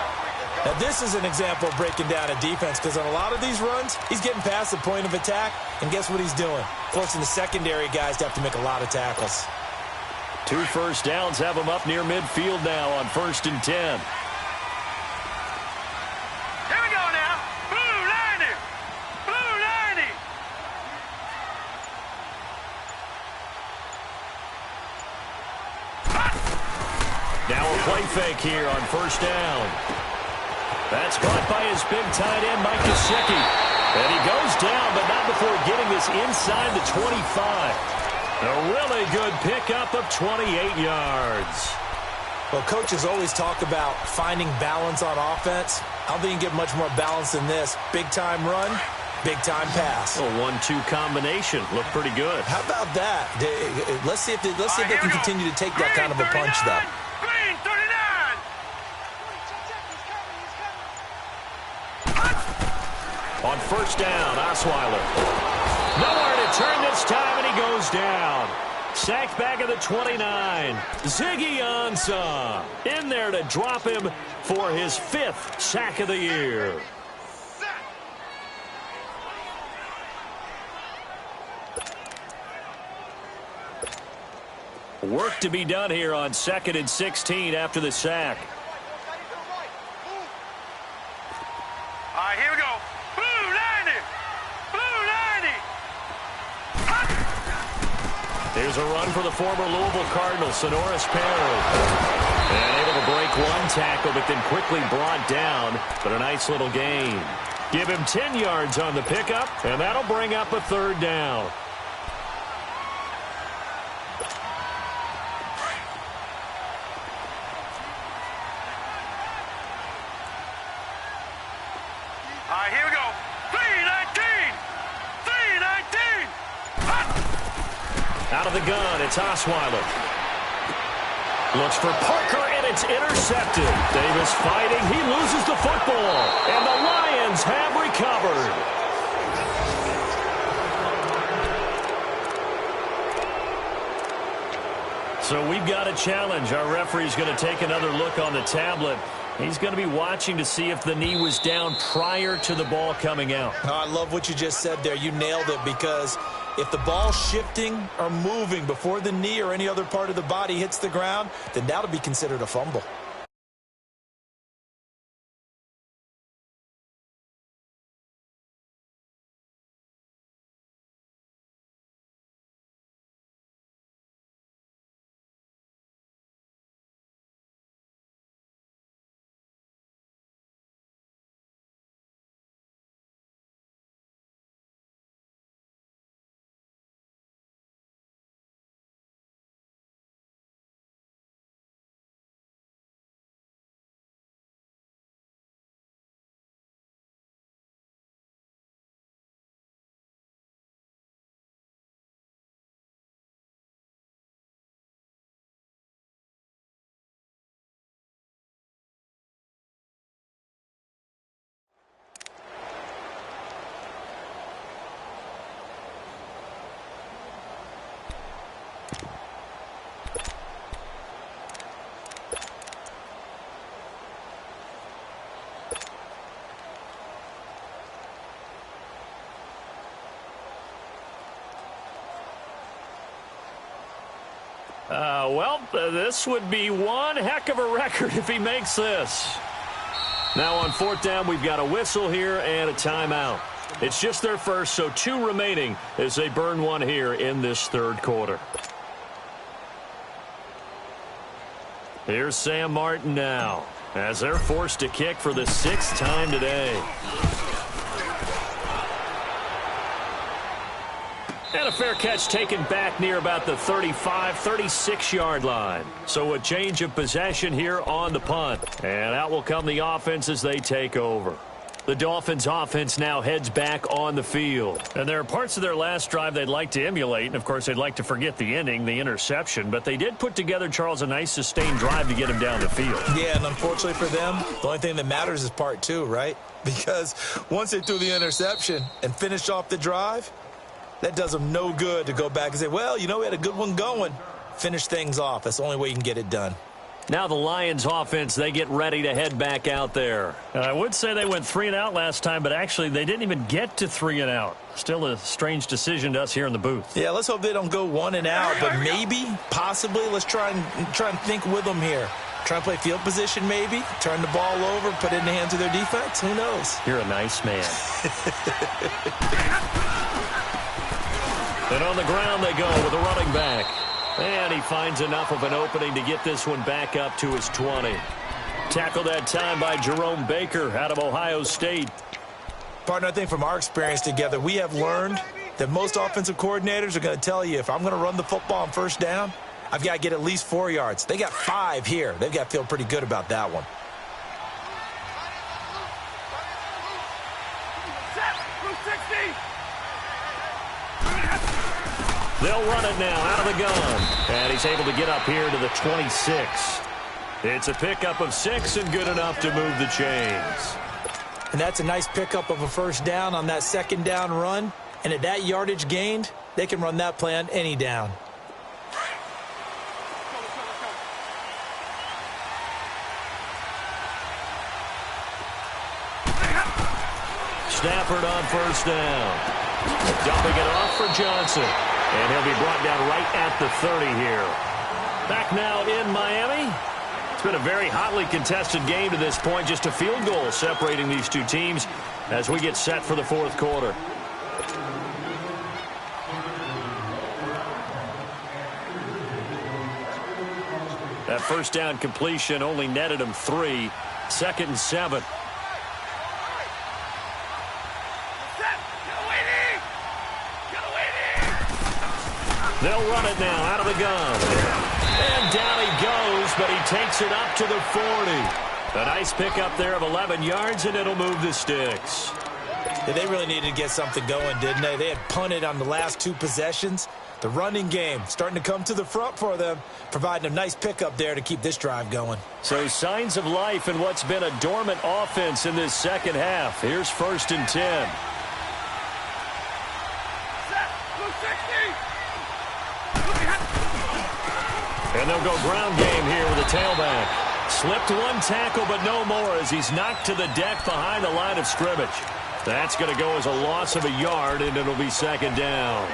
Now this is an example of breaking down a defense, because on a lot of these runs, he's getting past the point of attack, and guess what he's doing? Forcing the secondary guys to have to make a lot of tackles. 2 first downs have him up near midfield now on 1st and 10. Here we go now. Blue 90. Blue 90. Now a play fake here on first down. That's caught by his big tight end, Mike Gesicki. And he goes down, but not before getting this inside the 25. A really good pickup of 28 yards. Well, coaches always talk about finding balance on offense. I don't think you can get much more balance than this. Big-time run, big-time pass. A 1-2 combination. Looked pretty good. How about that? Let's see if they can continue to take that kind of a punch, though. Green 39. On first down, Osweiler. Nowhere to turn this time, and he goes down. Sacked back at the 29. Ziggy Ansah in there to drop him for his 5th sack of the year. Work to be done here on 2nd and 16 after the sack. All right, here we go. Blue 90. Blue 90. Here's a run for the former Louisville Cardinal, Sonoris Perry. And able to break one tackle, but then quickly brought down. But a nice little gain. Give him 10 yards on the pickup, and that'll bring up a 3rd down. All right, here we go. 3-19. 3-19. Out of the gun, it's Osweiler. Looks for Parker, and it's intercepted. Davis fighting. He loses the football. And the Lions have recovered. So we've got a challenge. Our referee's going to take another look on the tablet. He's going to be watching to see if the knee was down prior to the ball coming out. Oh, I love what you just said there. You nailed it, because If the ball's shifting or moving before the knee or any other part of the body hits the ground, then that'll be considered a fumble. This would be one heck of a record if he makes this. Now on fourth down, we've got a whistle here and a timeout. It's just their first, so 2 remaining as they burn one here in this third quarter. Here's Sam Martin now as they're forced to kick for the 6th time today. And a fair catch taken back near about the 35, 36-yard line. So a change of possession here on the punt. And out will come the offense as they take over. The Dolphins offense now heads back on the field. And there are parts of their last drive they'd like to emulate. And, of course, they'd like to forget the ending, the interception. But they did put together, Charles, a nice sustained drive to get him down the field. Yeah, and unfortunately for them, the only thing that matters is part 2, right? Because once they threw the interception and finished off the drive, that does them no good to go back and say, well, you know, we had a good one going. Finish things off. That's the only way you can get it done. Now the Lions offense, they get ready to head back out there. And I would say they went 3 and out last time, but actually they didn't even get to 3 and out. Still a strange decision to us here in the booth. Yeah, let's hope they don't go 1 and out, but maybe, possibly, let's try and think with them here. Try and play field position maybe, turn the ball over, put it in the hands of their defense. Who knows? You're a nice man. And on the ground they go with a running back. And he finds enough of an opening to get this one back up to his 20. Tackled that time by Jerome Baker out of Ohio State. Partner, I think from our experience together, we have learned that most offensive coordinators are going to tell you, if I'm going to run the football on first down, I've got to get at least 4 yards. They got 5 here. They've got to feel pretty good about that one. They'll run it now out of the gun. And he's able to get up here to the 26. It's a pickup of 6 and good enough to move the chains. And that's a nice pickup of a first down on that second down run. And at that yardage gained, they can run that play on any down. Stafford on first down. Dumping it off for Johnson. And he'll be brought down right at the 30 here. Back now in Miami. It's been a very hotly contested game to this point. Just a field goal separating these two teams as we get set for the fourth quarter. That first down completion only netted him 3. 2nd and 7. They'll run it now out of the gun. And down he goes, but he takes it up to the 40. A nice pickup there of 11 yards, and it'll move the sticks. Yeah, they really needed to get something going, didn't they? They had punted on the last 2 possessions. The running game starting to come to the front for them, providing a nice pickup there to keep this drive going. So signs of life in what's been a dormant offense in this second half. Here's 1st and 10. And they'll go ground game here with a tailback. Slipped 1 tackle, but no more as he's knocked to the deck behind the line of scrimmage. That's going to go as a loss of a yard, and it'll be 2nd down.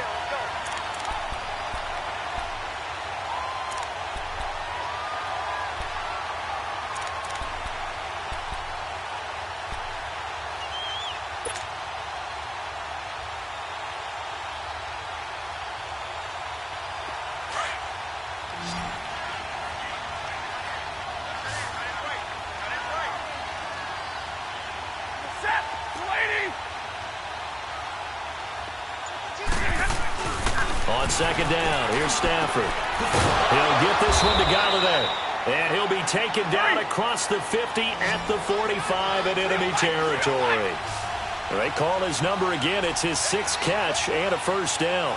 On second down, here's Stafford. He'll get this one to Galladay. And he'll be taken down across the 50 at the 45 in enemy territory. They call his number again. It's his 6th catch and a first down.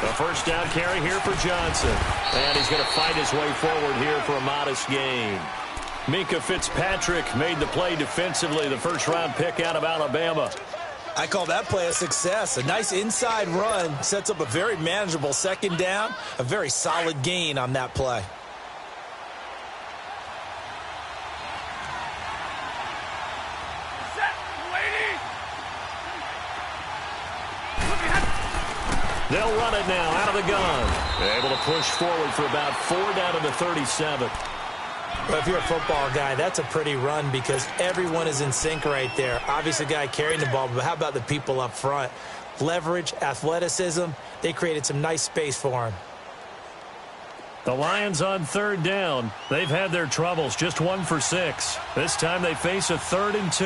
A first down carry here for Johnson. And he's going to fight his way forward here for a modest gain. Minkah Fitzpatrick made the play defensively, the first-round pick out of Alabama. I call that play a success. A nice inside run sets up a very manageable second down, a very solid gain on that play. They'll run it now out of the gun. They're able to push forward for about 4 down to the 37. Well, if you're a football guy, that's a pretty run because everyone is in sync right there. Obviously, the guy carrying the ball, but how about the people up front? Leverage, athleticism, they created some nice space for him. The Lions on 3rd down. They've had their troubles, just 1 for 6. This time they face a 3rd and 2.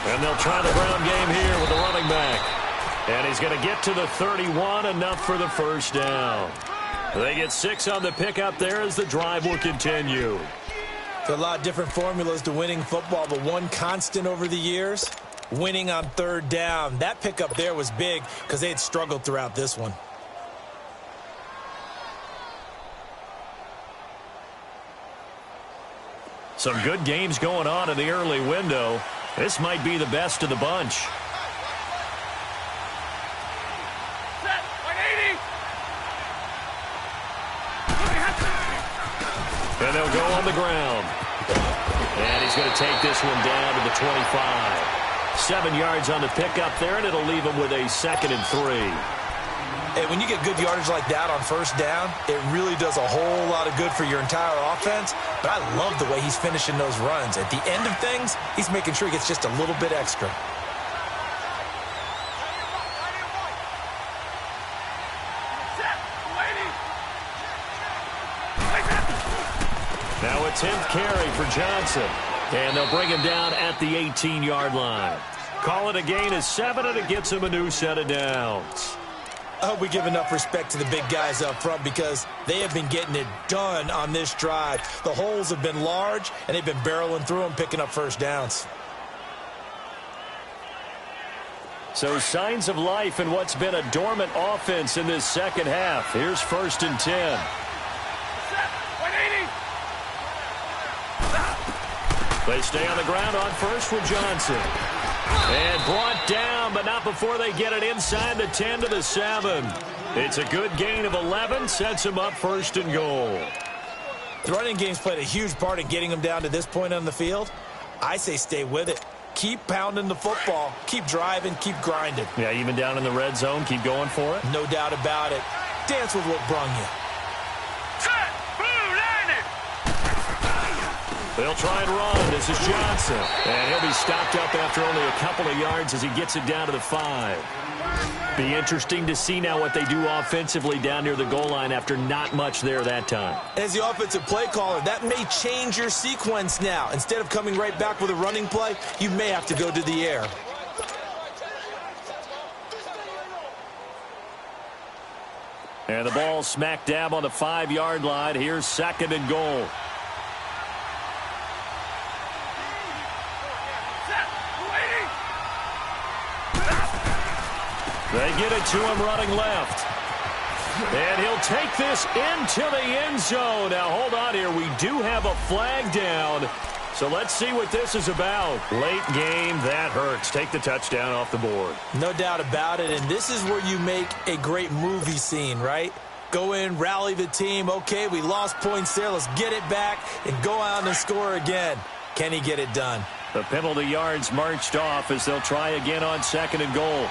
And they'll try the ground game here with the running back. And he's going to get to the 31, enough for the first down. They get 6 on the pickup there as the drive will continue. There are a lot of different formulas to winning football, but one constant over the years, winning on 3rd down. That pickup there was big because they had struggled throughout this one. Some good games going on in the early window. This might be the best of the bunch. And they'll go on the ground. And he's going to take this one down to the 25. 7 yards on the pickup there, and it'll leave him with a 2nd and 3. Hey, when you get good yardage like that on first down, it really does a whole lot of good for your entire offense. But I love the way he's finishing those runs. At the end of things, he's making sure he gets just a little bit extra. Now a 10th carry for Johnson. And they'll bring him down at the 18-yard line. Call it a gain of 7, and it gets him a new set of downs. I hope we give enough respect to the big guys up front because they have been getting it done on this drive. The holes have been large, and they've been barreling through them, picking up first downs. So signs of life in what's been a dormant offense in this second half. Here's 1st and 10. They stay on the ground on first with Johnson. And brought down, but not before they get it inside the 10 to the 7. It's a good gain of 11, sets him up 1st and goal. The running game's played a huge part in getting them down to this point on the field. I say stay with it. Keep pounding the football. Keep driving. Keep grinding. Yeah, even down in the red zone, keep going for it. No doubt about it. Dance with what brung you. They'll try and run. This is Johnson. And he'll be stopped up after only a couple of yards as he gets it down to the 5. Be interesting to see now what they do offensively down near the goal line after not much there that time. As the offensive play caller, that may change your sequence now. Instead of coming right back with a running play, you may have to go to the air. And the ball smack dab on the 5-yard line. Here's 2nd and goal. They get it to him running left. And he'll take this into the end zone. Now, hold on here. We do have a flag down. So let's see what this is about. Late game, that hurts. Take the touchdown off the board. No doubt about it. And this is where you make a great movie scene, right? Go in, rally the team. Okay, we lost points there. Let's get it back and go out and score again. Can he get it done? The penalty yards marched off as they'll try again on 2nd and goal.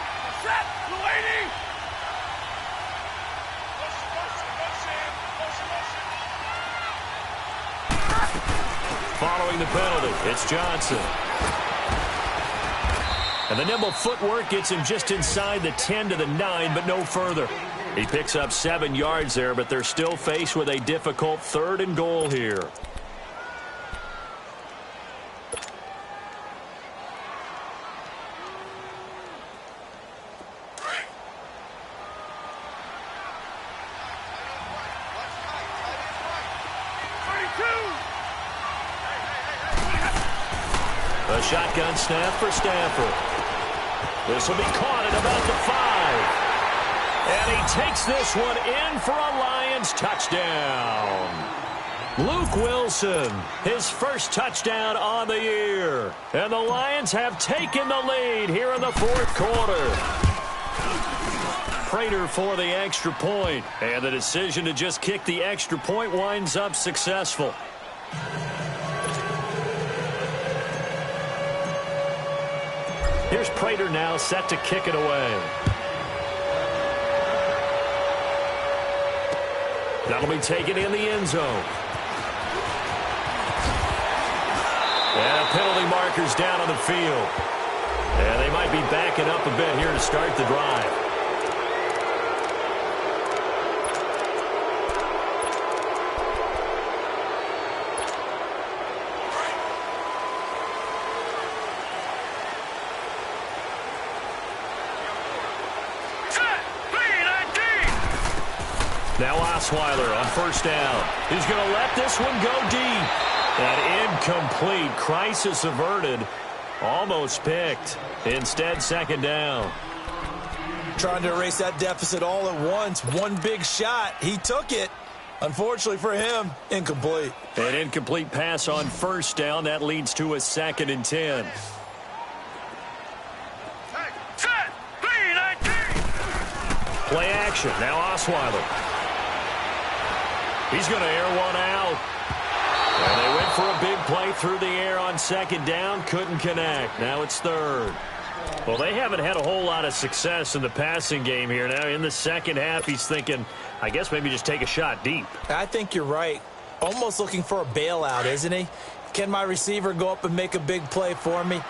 Following the penalty, it's Johnson. And the nimble footwork gets him just inside the 10 to the 9, but no further. He picks up 7 yards there, but they're still faced with a difficult 3rd and goal here. A shotgun snap for Stafford. This will be caught at about the 5. And he takes this one in for a Lions touchdown. Luke Wilson, his first touchdown on the year. And the Lions have taken the lead here in the 4th quarter. Prater for the extra point. And the decision to just kick the extra point winds up successful. Here's Prater now set to kick it away. That'll be taken in the end zone. And penalty markers down on the field. And they might be backing up a bit here to start the drive. Now Osweiler on first down. He's going to let this one go deep. And incomplete. Crisis averted. Almost picked. Instead, 2nd down. Trying to erase that deficit all at once. One big shot. He took it. Unfortunately for him, incomplete. An incomplete pass on first down. That leads to a 2nd and 10. Play action. Now Osweiler. He's going to air one out. And they went for a big play through the air on 2nd down. Couldn't connect. Now it's 3rd. Well, they haven't had a whole lot of success in the passing game here. Now in the second half, he's thinking, I guess maybe just take a shot deep. I think you're right. Almost looking for a bailout, isn't he? Can my receiver go up and make a big play for me?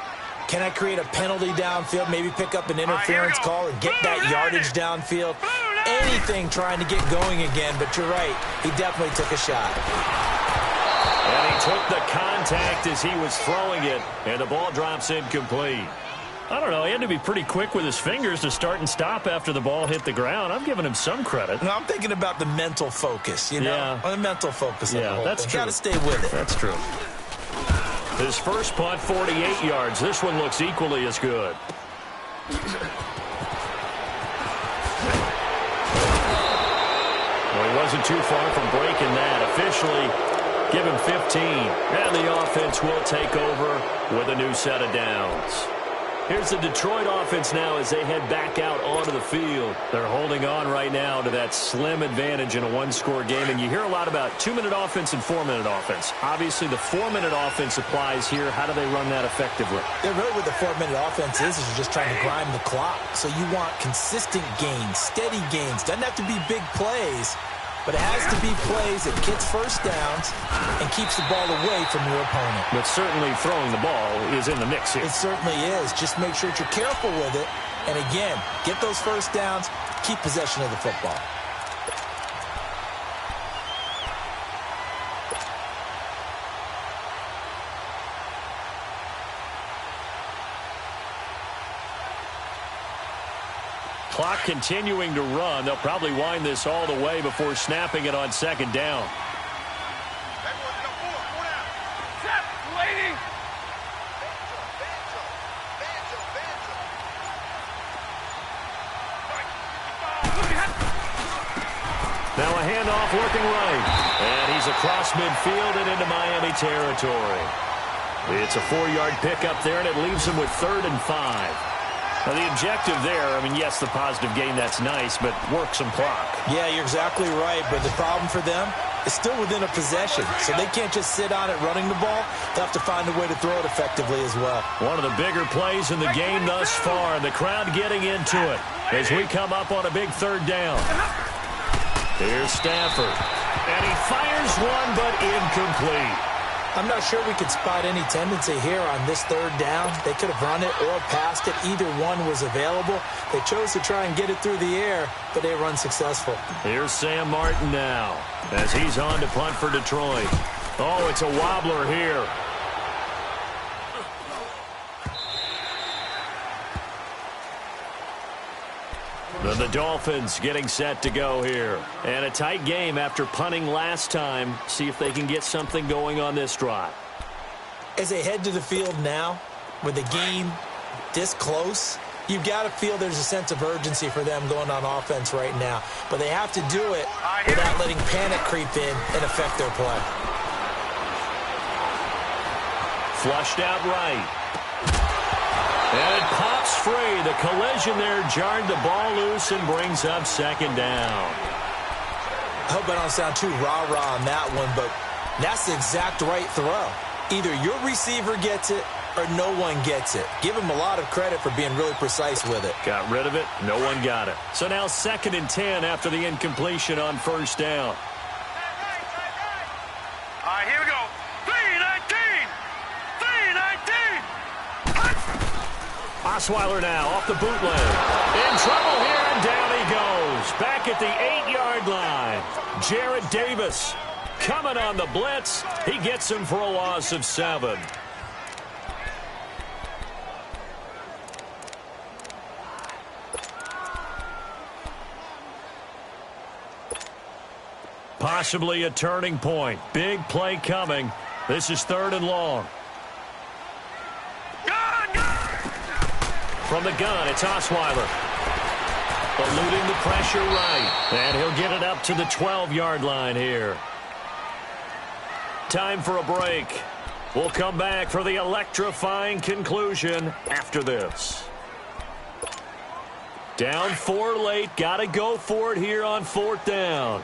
Can I create a penalty downfield, maybe pick up an interference call and get that yardage downfield? Anything trying to get going again, but you're right. He definitely took a shot. And he took the contact as he was throwing it, and the ball drops incomplete. I don't know. He had to be pretty quick with his fingers to start and stop after the ball hit the ground. I'm giving him some credit. No, I'm thinking about the mental focus, you know? The mental focus. Yeah, that's true. Got to stay with it. That's true. His first punt, 48 yards. This one looks equally as good. Well, he wasn't too far from breaking that. Officially, give him 15. And the offense will take over with a new set of downs. Here's the Detroit offense now as they head back out onto the field. They're holding on right now to that slim advantage in a one-score game. And you hear a lot about 2-minute offense and 4-minute offense. Obviously, the 4-minute offense applies here. How do they run that effectively? Yeah, really what the 4-minute offense is you're just trying to grind the clock. So you want consistent gains, steady gains. Doesn't have to be big plays, but it has to be plays that gets first downs and keeps the ball away from your opponent. But certainly throwing the ball is in the mix here. It certainly is. Just make sure that you're careful with it. And again, get those first downs, keep possession of the football. Clock continuing to run. They'll probably wind this all the way before snapping it on 2nd down. Now a handoff working right. And he's across midfield and into Miami territory. It's a 4-yard pickup there, and it leaves him with 3rd and 5. Now, the objective there, I mean, yes, the positive gain, that's nice, but work some clock. Yeah, you're exactly right, but the problem for them is still within a possession, so they can't just sit on it running the ball. They'll have to find a way to throw it effectively as well. One of the bigger plays in the game thus far, and the crowd getting into it as we come up on a big 3rd down. Here's Stafford, and he fires one, but incomplete. I'm not sure we could spot any tendency here on this third down. They could have run it or passed it. Either one was available. They chose to try and get it through the air, but they were unsuccessful. Here's Sam Martin now as he's on to punt for Detroit. Oh, it's a wobbler here. The Dolphins getting set to go here. And a tight game after punting last time. See if they can get something going on this drive. As they head to the field now, with the game this close, you've got to feel there's a sense of urgency for them going on offense right now. But they have to do it without letting panic creep in and affect their play. Flushed out right. And it pops free. The collision there jarred the ball loose and brings up second down. I hope I don't sound too rah-rah on that one, but that's the exact right throw. Either your receiver gets it or no one gets it. Give him a lot of credit for being really precise with it. Got rid of it. No one got it. So now 2nd and 10 after the incompletion on first down. All right, here we go. 3-19. 3-19. Osweiler now off the bootleg. In trouble here, and down he goes. Back at the 8-yard line. Jarrett Davis coming on the blitz. He gets him for a loss of 7. Possibly a turning point. Big play coming. This is 3rd and long. From the gun, it's Osweiler. Eluding the pressure right. And he'll get it up to the 12-yard line here. Time for a break. We'll come back for the electrifying conclusion after this. Down 4 late. Got to go for it here on 4th down.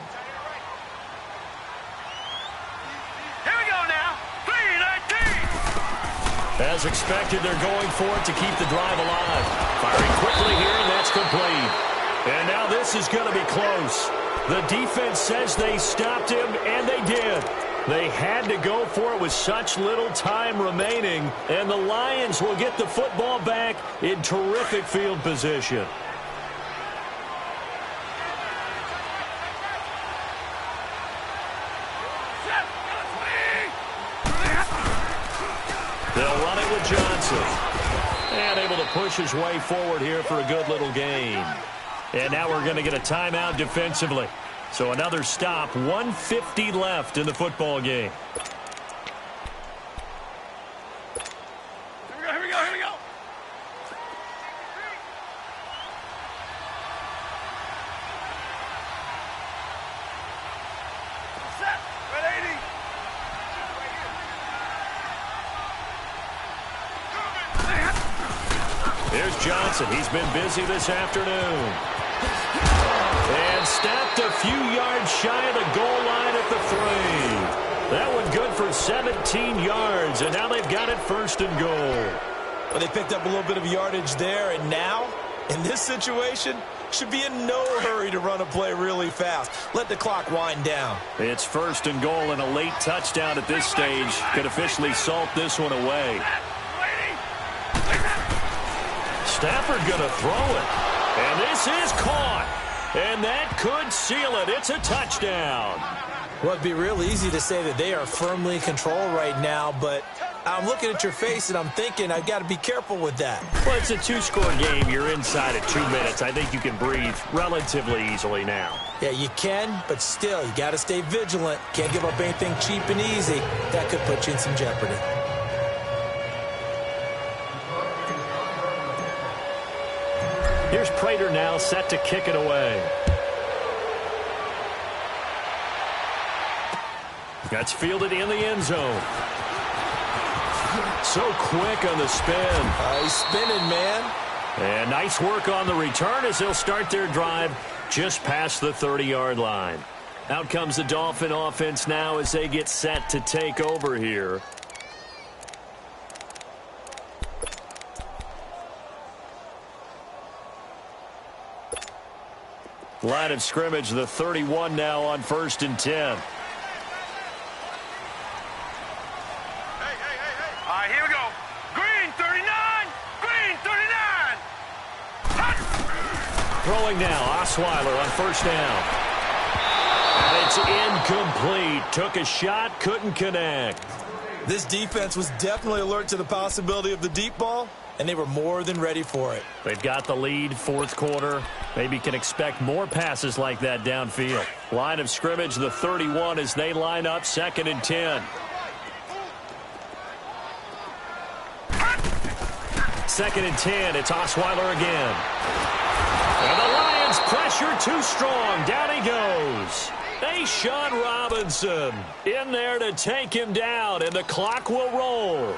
Here we go now. 3-19. As expected, they're going for it to keep the drive alive. Firing quickly here, and that's complete. And now this is going to be close. The defense says they stopped him, and they did. They had to go for it with such little time remaining, and the Lions will get the football back in terrific field position. They'll run it with Johnson. And able to push his way forward here for a good little gain. And now we're going to get a timeout defensively. So another stop, 1:50 left in the football game. Here we go. Set. Red 80. Here's Johnson. He's been busy this afternoon. And stopped a few yards shy of the goal line at the 3. That one good for 17 yards, and now they've got it 1st and goal. Well, they picked up a little bit of yardage there, and now, in this situation, should be in no hurry to run a play really fast. Let the clock wind down. It's 1st and goal, and a late touchdown at this stage could officially salt this one away. Stafford going to throw it, and this is caught. And that could seal it. It's a touchdown. Well, it'd be real easy to say that they are firmly in control right now, but I'm looking at your face and I'm thinking I've got to be careful with that. Well, it's a 2-score game. You're inside at 2 minutes. I think you can breathe relatively easily now. Yeah, you can, but still, you got to stay vigilant. Can't give up anything cheap and easy. That could put you in some jeopardy. Here's Prater now set to kick it away. That's fielded in the end zone. So quick on the spin. He's spinning, man. And nice work on the return as they'll start their drive just past the 30-yard line. Out comes the Dolphin offense now as they get set to take over here. Line of scrimmage, the 31 now on 1st and 10. throwing now. Osweiler on first down. And it's incomplete. Took a shot, couldn't connect. This defense was definitely alert to the possibility of the deep ball, and they were more than ready for it. They've got the lead, fourth quarter. Maybe can expect more passes like that downfield. Line of scrimmage, the 31 as they line up, 2nd and 10. 2nd and 10, it's Osweiler again. And the Lions pressure too strong. Down he goes. Sean Robinson in there to take him down, and the clock will roll.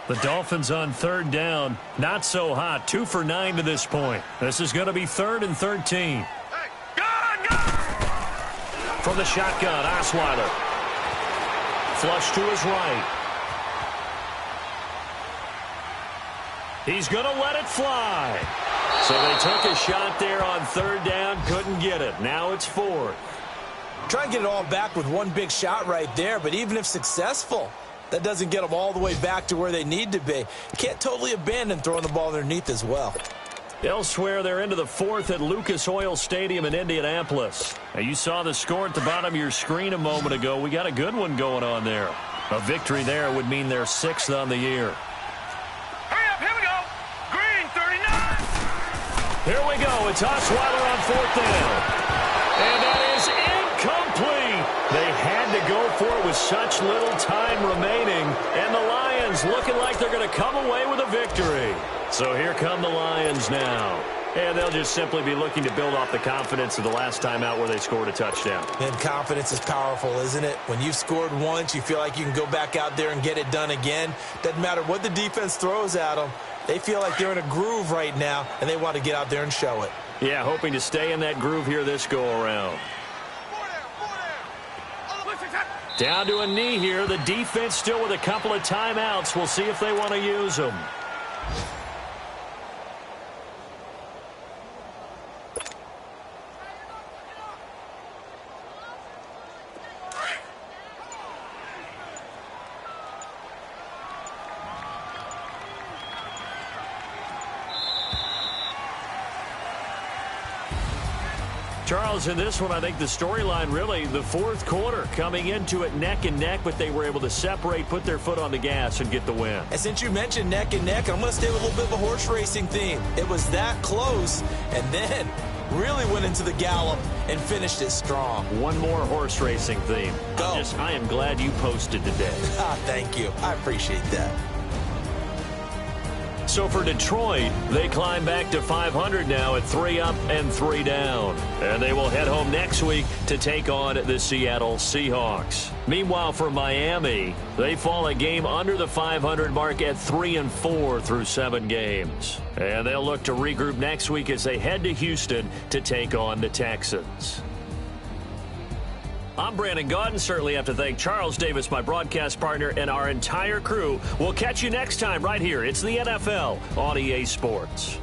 The Dolphins on 3rd down. Not so hot. 2 for 9 to this point. This is going to be 3rd and 13. Hey, go! From the shotgun, Osweiler. Flush to his right. He's going to let it fly. So they took a shot there on 3rd down. Couldn't get it. Now it's 4th. Try and get it all back with one big shot right there, but even if successful, that doesn't get them all the way back to where they need to be. You can't totally abandon throwing the ball underneath as well. Elsewhere, they're into the 4th at Lucas Oil Stadium in Indianapolis. Now, you saw the score at the bottom of your screen a moment ago. We got a good one going on there. A victory there would mean they're 6th on the year. Hurry up, here we go. Green, 39. Here we go. It's Osweiler on 4th down. And that is incomplete. They had to go for it with such little time remaining. And the Lions looking like they're going to come away with a victory. So here come the Lions now. And they'll just simply be looking to build off the confidence of the last time out where they scored a touchdown. And confidence is powerful, isn't it? When you've scored once, you feel like you can go back out there and get it done again. Doesn't matter what the defense throws at them. They feel like they're in a groove right now, and they want to get out there and show it. Yeah, hoping to stay in that groove here this go-around. Down to a knee here. The defense still with a couple of timeouts. We'll see if they want to use them. Charles, in this one, I think the storyline really, the 4th quarter, coming into it neck and neck, but they were able to separate, put their foot on the gas, and get the win. And since you mentioned neck and neck, I'm going to stay with a little bit of a horse racing theme. It was that close, and then really went into the gallop and finished it strong. One more horse racing theme. Go. I am glad you posted today. Thank you. I appreciate that. So for Detroit, they climb back to 500 now at 3 up and 3 down. And they will head home next week to take on the Seattle Seahawks. Meanwhile, for Miami, they fall a game under the 500 mark at 3-4 through 7 games. And they'll look to regroup next week as they head to Houston to take on the Texans. I'm Brandon Gaudin. Certainly have to thank Charles Davis, my broadcast partner, and our entire crew. We'll catch you next time right here. It's the NFL on EA Sports.